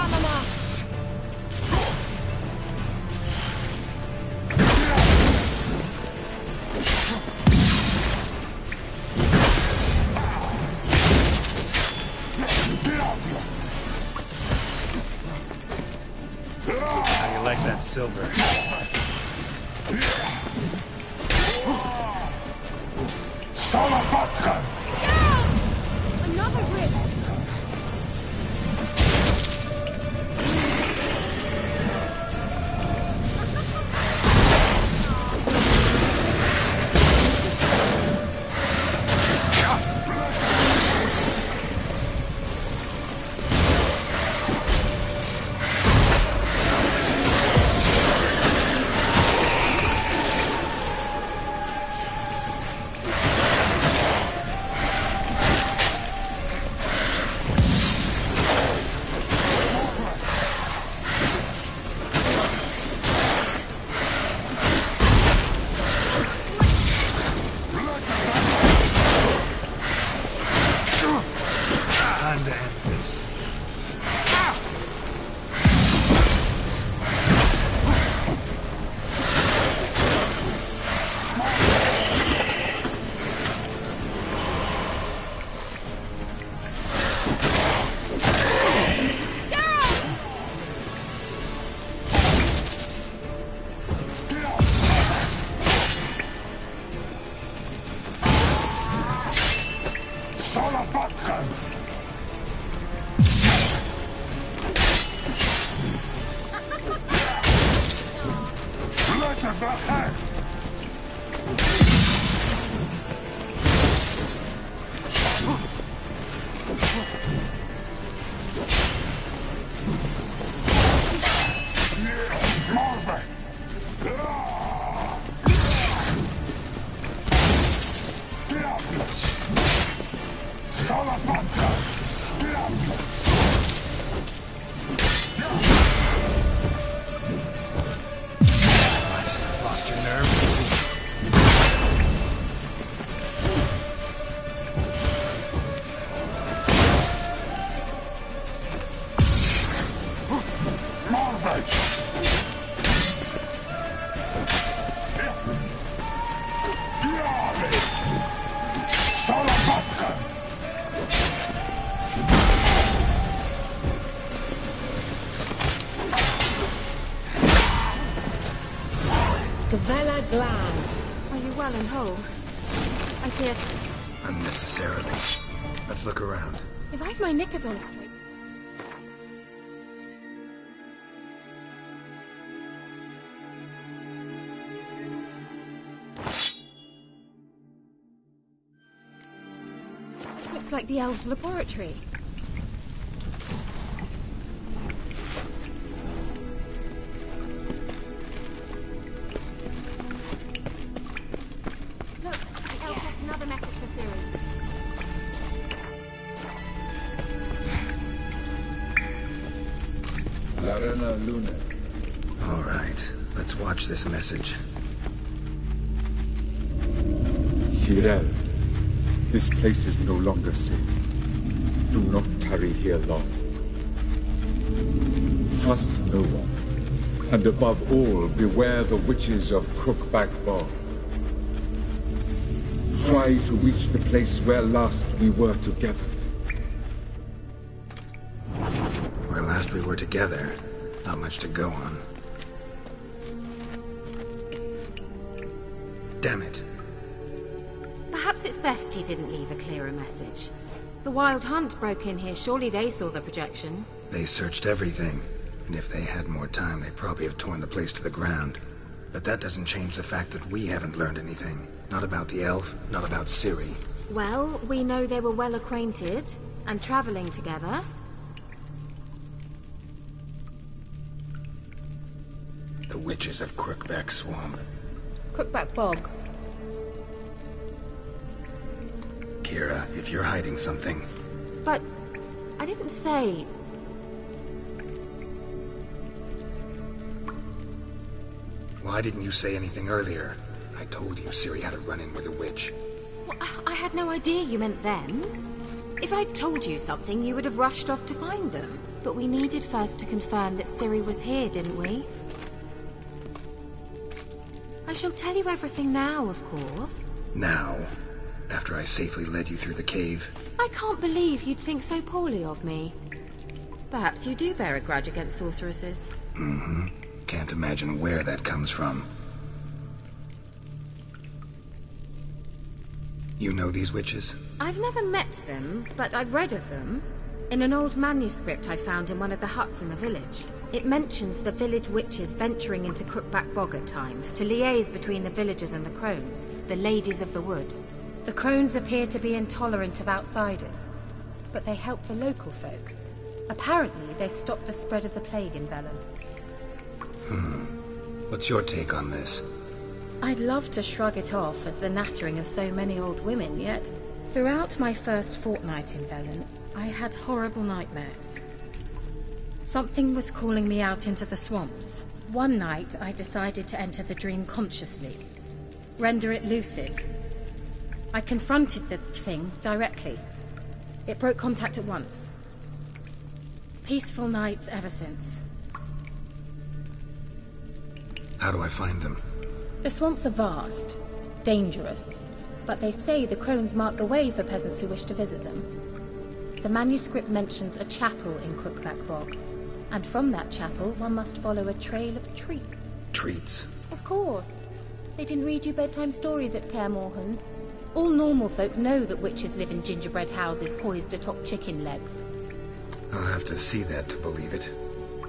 stamina! How you like that silver? Salapatka! Geralt! Another rift! Time to end this. Salapatka! Let it back! Marve! Salapatka! Lost your nerve? Marve! Salapatka! Gavella Glan. Are you well and whole? I fear. Unnecessarily. Let's look around. If I have my knickers on straight... This looks like the elves' laboratory. Look, the elf left another message for Ciri. Larena Luna. All right, let's watch this message. Cyril, this place is no longer safe. Do not tarry here long. Trust no one. And above all, beware the witches of Crookback Bog. Try to reach the place where last we were together. Where last we were together, not much to go on. Damn it. Perhaps it's best he didn't leave a clearer message. The Wild Hunt broke in here. Surely they saw the projection. They searched everything, and if they had more time, they'd probably have torn the place to the ground. But that doesn't change the fact that we haven't learned anything. Not about the elf, not about Ciri. Well, we know they were well acquainted and traveling together. The witches of Crookback Swamp. Crookback Bog. Kira, if you're hiding something... But I didn't say... Why didn't you say anything earlier? I told you Ciri had a run-in with a witch. Well, I had no idea you meant them. If I'd told you something, you would have rushed off to find them. But we needed first to confirm that Ciri was here, didn't we? I shall tell you everything now, of course. Now? After I safely led you through the cave? I can't believe you'd think so poorly of me. Perhaps you do bear a grudge against sorceresses. Mm-hmm. Can't imagine where that comes from. You know these witches? I've never met them, but I've read of them. In an old manuscript I found in one of the huts in the village. It mentions the village witches venturing into Crookback Bog at times to liaise between the villagers and the crones, the ladies of the wood. The crones appear to be intolerant of outsiders, but they help the local folk. Apparently, they stopped the spread of the plague in Bellum. What's your take on this? I'd love to shrug it off as the nattering of so many old women, yet throughout my first fortnight in Velen, I had horrible nightmares. Something was calling me out into the swamps. One night, I decided to enter the dream consciously, render it lucid. I confronted the thing directly. It broke contact at once. Peaceful nights ever since. How do I find them? The swamps are vast, dangerous, but they say the crones mark the way for peasants who wish to visit them. The manuscript mentions a chapel in Crookback Bog, and from that chapel one must follow a trail of treats. Treats? Of course. They didn't read you bedtime stories at Kaer Morhen. All normal folk know that witches live in gingerbread houses poised atop chicken legs. I'll have to see that to believe it.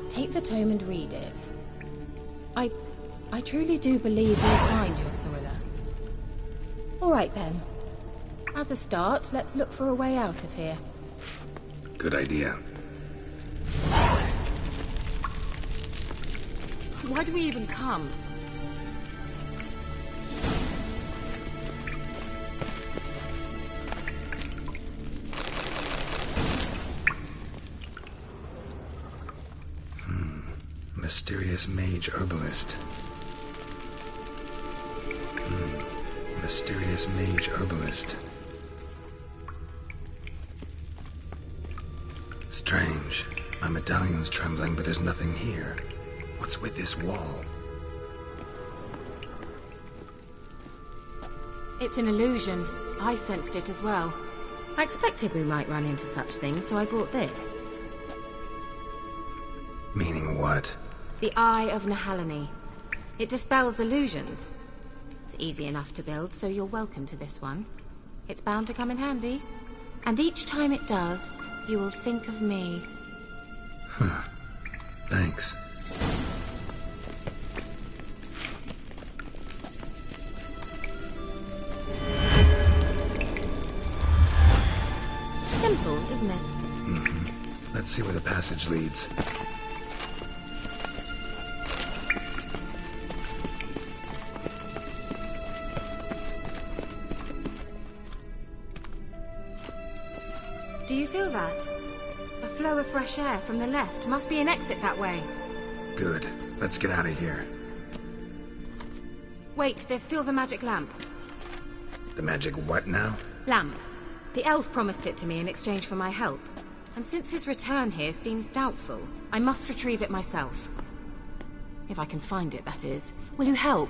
Take the tome and read it. I truly do believe you'll find your Cirilla. All right then. As a start, let's look for a way out of here. Good idea. Why do we even come? Mysterious mage herbalist. Mysterious mage herbalist. Strange. My medallion's trembling, but there's nothing here. What's with this wall? It's an illusion. I sensed it as well. I expected we might run into such things, so I brought this. Meaning what? The Eye of Nahalani. It dispels illusions. It's easy enough to build, so you're welcome to this one. It's bound to come in handy. And each time it does, you will think of me. Thanks. Simple, isn't it? Let's see where the passage leads. Do you feel that? A flow of fresh air from the left. Must be an exit that way. Good. Let's get out of here. Wait, there's still the magic lamp. The magic what now? Lamp. The elf promised it to me in exchange for my help. And since his return here seems doubtful, I must retrieve it myself. If I can find it, that is. Will you help?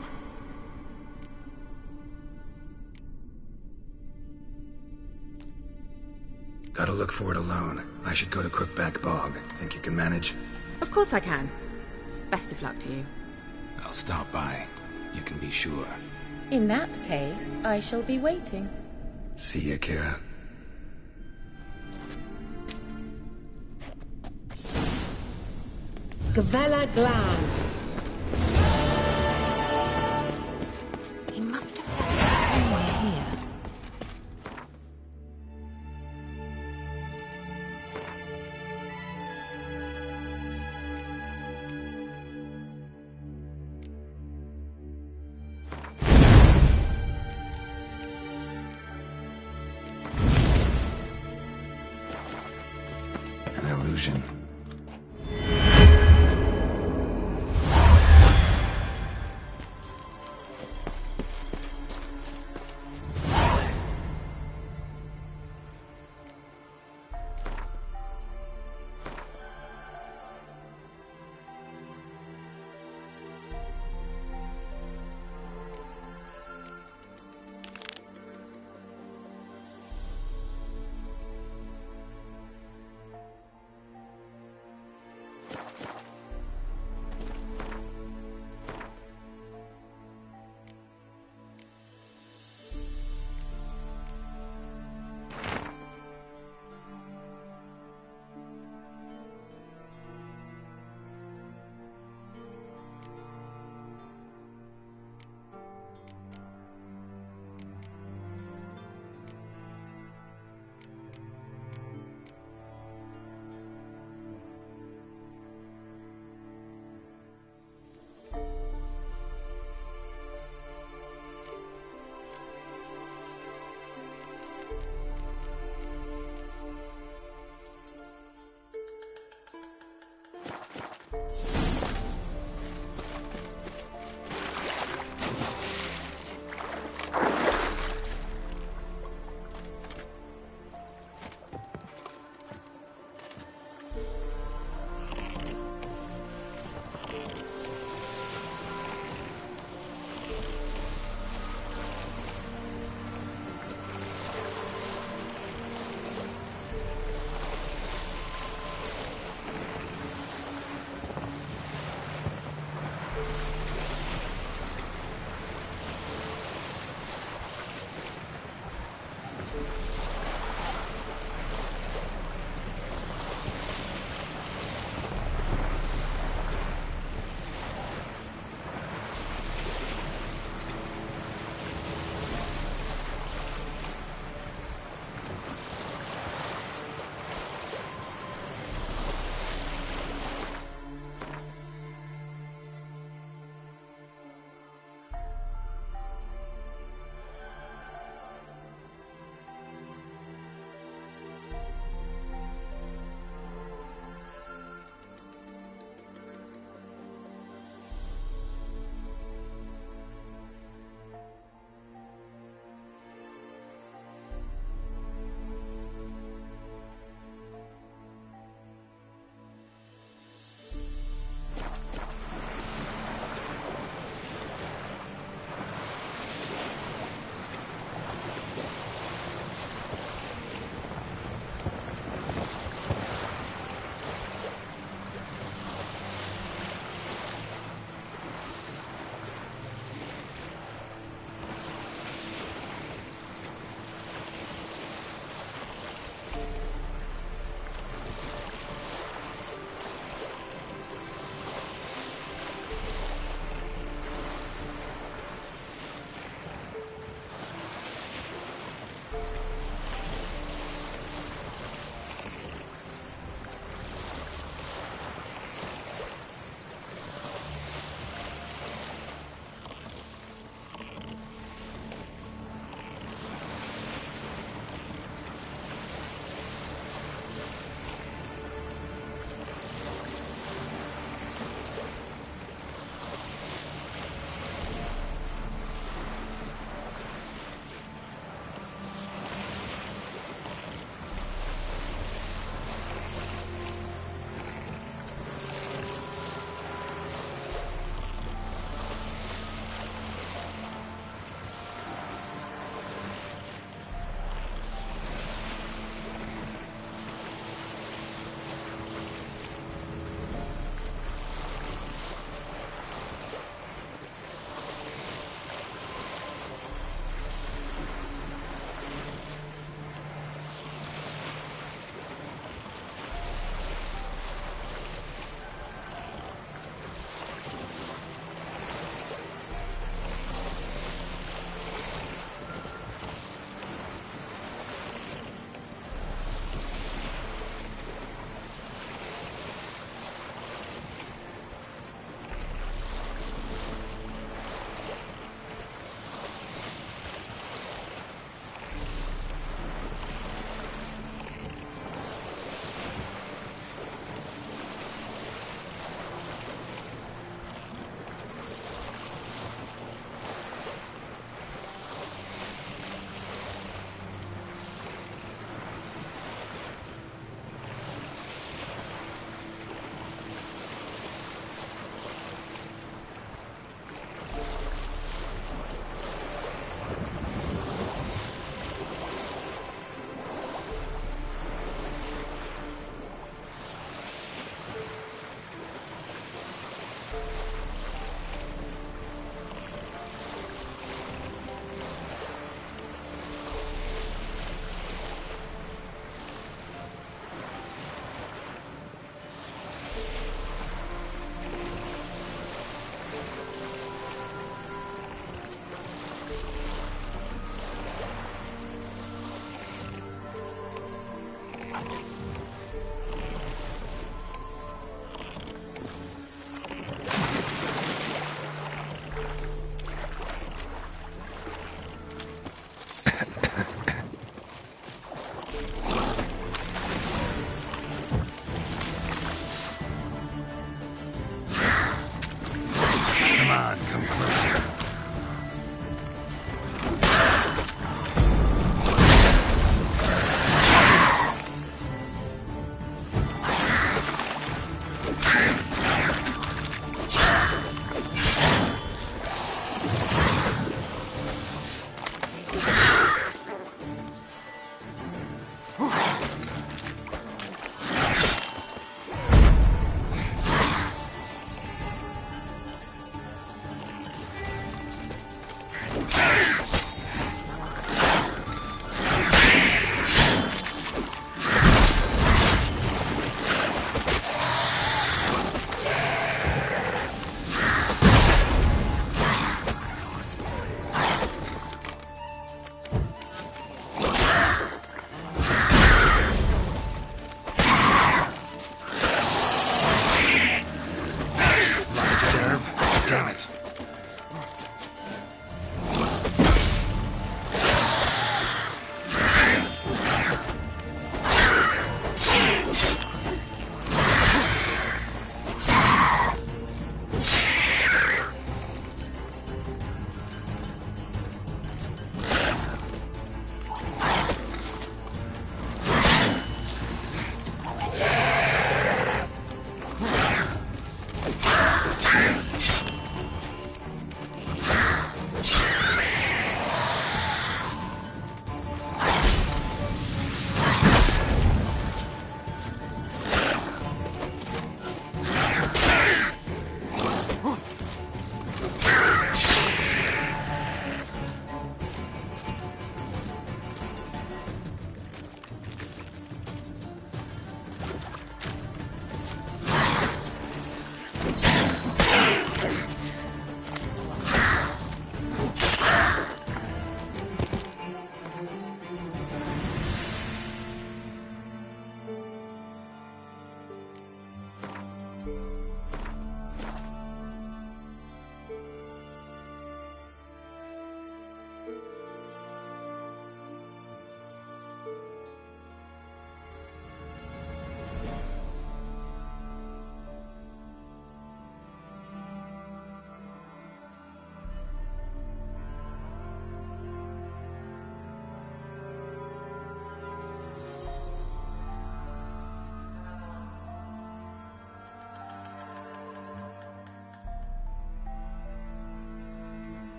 Gotta look for it alone. I should go to Crookback Bog. Think you can manage? Of course I can. Best of luck to you. I'll stop by. You can be sure. In that case, I shall be waiting. See ya, Kira. Gavella Glan. He must have left it somewhere here. An illusion.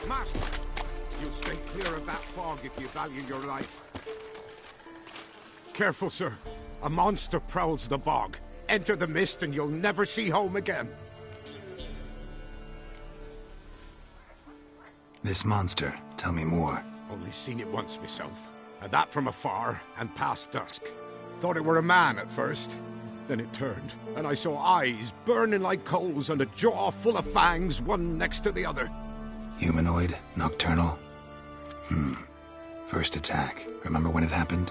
Master, you'll stay clear of that fog if you value your life. Careful, sir. A monster prowls the bog. Enter the mist and you'll never see home again. This monster, tell me more. Only seen it once myself, and that from afar and past dusk. Thought it were a man at first. Then it turned, and I saw eyes burning like coals and a jaw full of fangs, one next to the other. Humanoid? Nocturnal? First attack. Remember when it happened?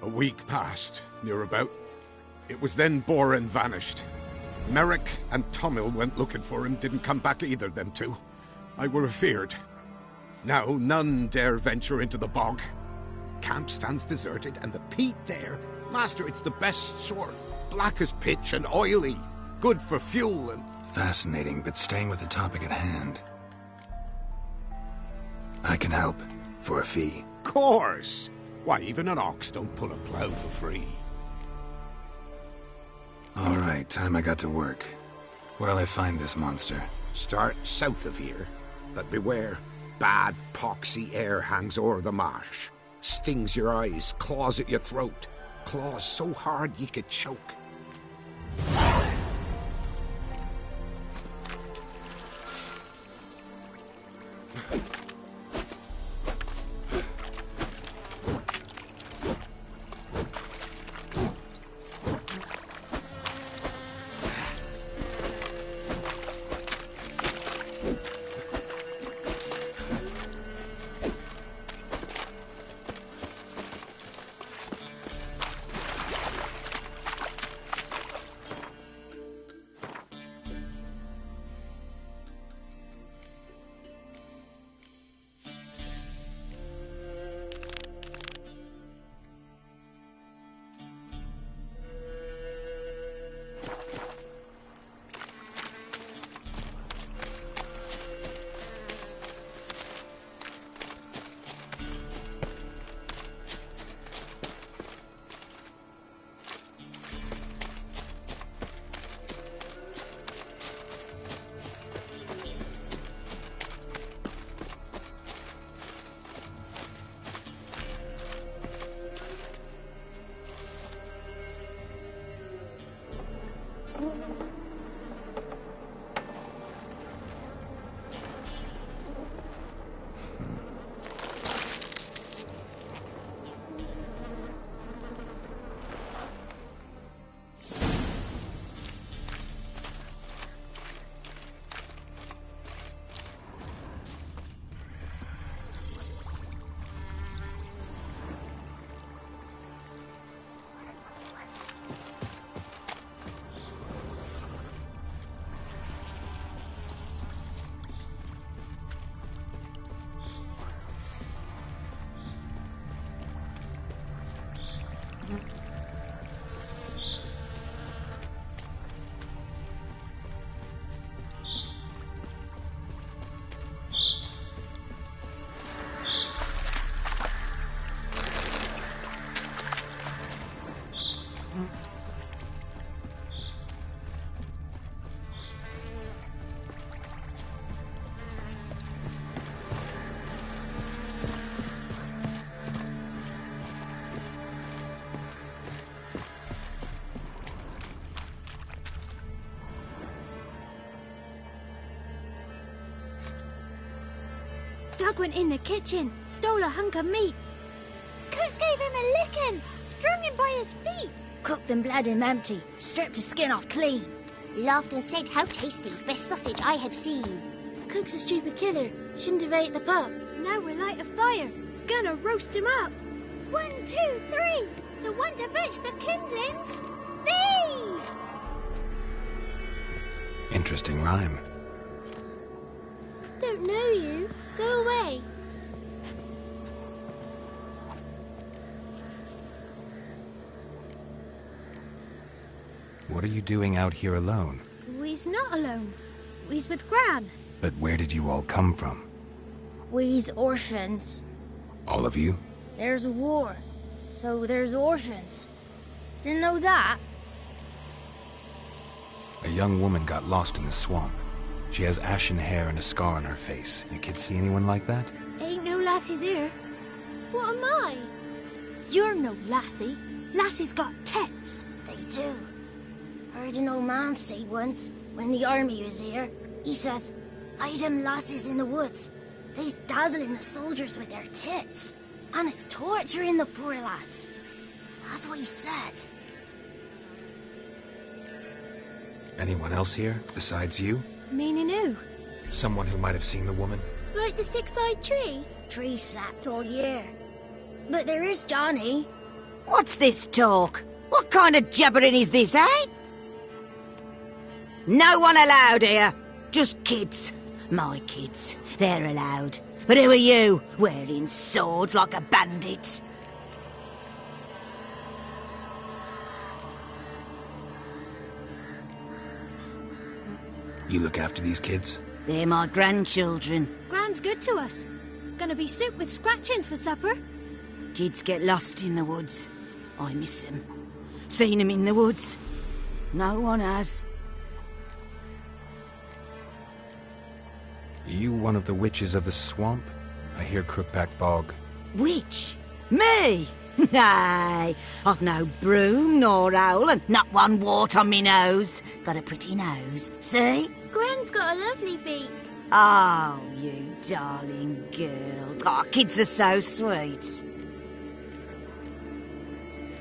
A week passed, near about. It was then Boren vanished. Merrick and Tomil went looking for him, didn't come back either, them two. I were afeard. Now none dare venture into the bog. Camp stands deserted, and the peat there, Master, it's the best sort. Black as pitch and oily. Good for fuel and... Fascinating, but staying with the topic at hand. I can help. For a fee. Course! Why, even an ox don't pull a plough for free. Alright, time I got to work. Where'll I find this monster? Start south of here. But beware. Bad, poxy air hangs o'er the marsh. Stings your eyes, claws at your throat. Claws so hard you could choke. Doug went in the kitchen, stole a hunk of meat. Cook gave him a licking, strung him by his feet. Cooked and bled him empty, stripped his skin off clean. Laughed and said, "How tasty, best sausage I have seen." Cook's a stupid killer, shouldn't have ate the pup. Now we'll light a fire, gonna roast him up. 1, 2, 3, the one to fetch the kindlings. Thee! Interesting rhyme. Don't know you. Go away. What are you doing out here alone? We's not alone. We's with Gran. But where did you all come from? We's orphans. All of you? There's a war, so there's orphans. Didn't know that? A young woman got lost in the swamp. She has ashen hair and a scar on her face. You kids see anyone like that? Ain't no lassies here. What am I? You're no lassie. Lassies got tits. They do. Heard an old man say once, when the army was here, he says, "Hide them lasses in the woods. They's dazzling the soldiers with their tits. And it's torturing the poor lads." That's what he said. Anyone else here, besides you? Meaning who? Someone who might have seen the woman? Like the six-eyed tree? Tree slapped all year. But there is Johnny. What's this talk? What kind of jabbering is this, eh? No one allowed here. Just kids. My kids. They're allowed. But who are you, wearing swords like a bandit? You look after these kids? They're my grandchildren. Gran's good to us. Gonna be soup with scratchings for supper. Kids get lost in the woods. I miss them. Seen them in the woods. No one has. Are you one of the witches of the swamp? I hear Crookback Bog. Witch? Me? Nay, I've no broom nor owl and not one wart on me nose. Got a pretty nose, see? Gran's got a lovely beak. Oh, you darling girl. Oh, kids are so sweet.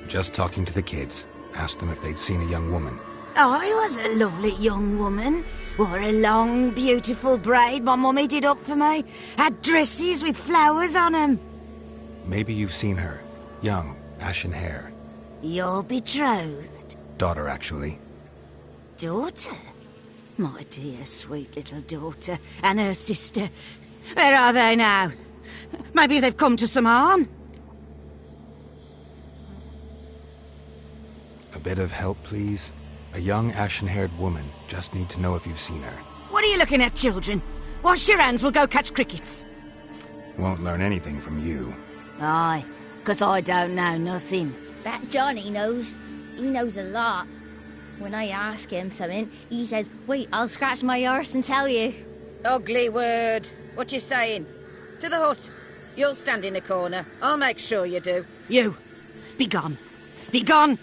Just talking to the kids. Asked them if they'd seen a young woman. I was a lovely young woman. Wore a long, beautiful braid my mummy did up for me. Had dresses with flowers on 'em. Maybe you've seen her. Young, ashen hair. Your betrothed? Daughter, actually. Daughter? My dear, sweet little daughter. And her sister. Where are they now? Maybe they've come to some harm? A bit of help, please? A young, ashen-haired woman. Just need to know if you've seen her. What are you looking at, children? Wash your hands, we'll go catch crickets. Won't learn anything from you. Aye, 'cause I don't know nothing. That Johnny knows. He knows a lot. When I ask him something, he says, "Wait, I'll scratch my arse and tell you." Ugly word. What you saying? To the hut. You'll stand in a corner. I'll make sure you do. You, be gone. Be gone!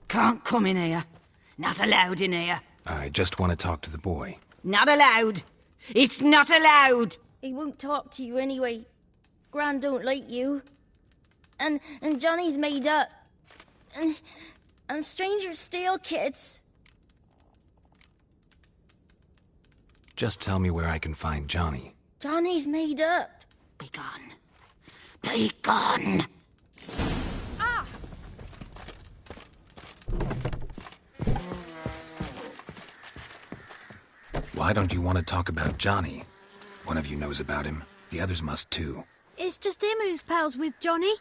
Can't come in here. Not allowed in here. I just want to talk to the boy. Not allowed. It's not allowed. He won't talk to you anyway. Gran don't like you. And Johnny's made up. And strangers steal kids. Just tell me where I can find Johnny. Johnny's made up. Be gone. Be gone. Why don't you want to talk about Johnny? One of you knows about him. The others must too. It's just him who's pals with Johnny.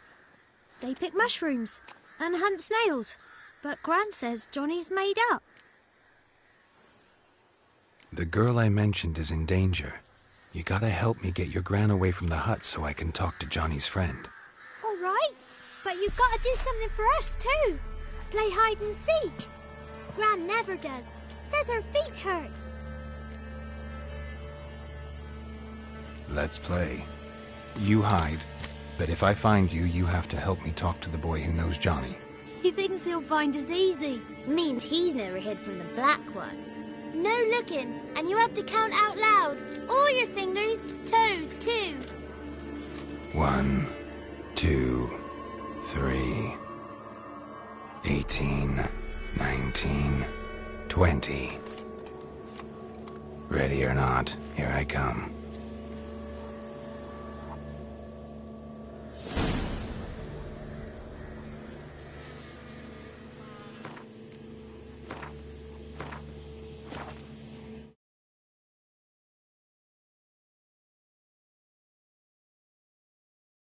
They pick mushrooms and hunt snails. But Gran says Johnny's made up. The girl I mentioned is in danger. You gotta help me get your Gran away from the hut so I can talk to Johnny's friend. All right, but you've got to do something for us too. Play hide and seek. Gran never does. Says her feet hurt. Let's play. You hide, but if I find you, you have to help me talk to the boy who knows Johnny. He thinks he'll find us easy. Means he's never hid from the black ones. No looking, and you have to count out loud. All your fingers, toes too. 1, 2, 3, 18, 19, 20. Ready or not, here I come.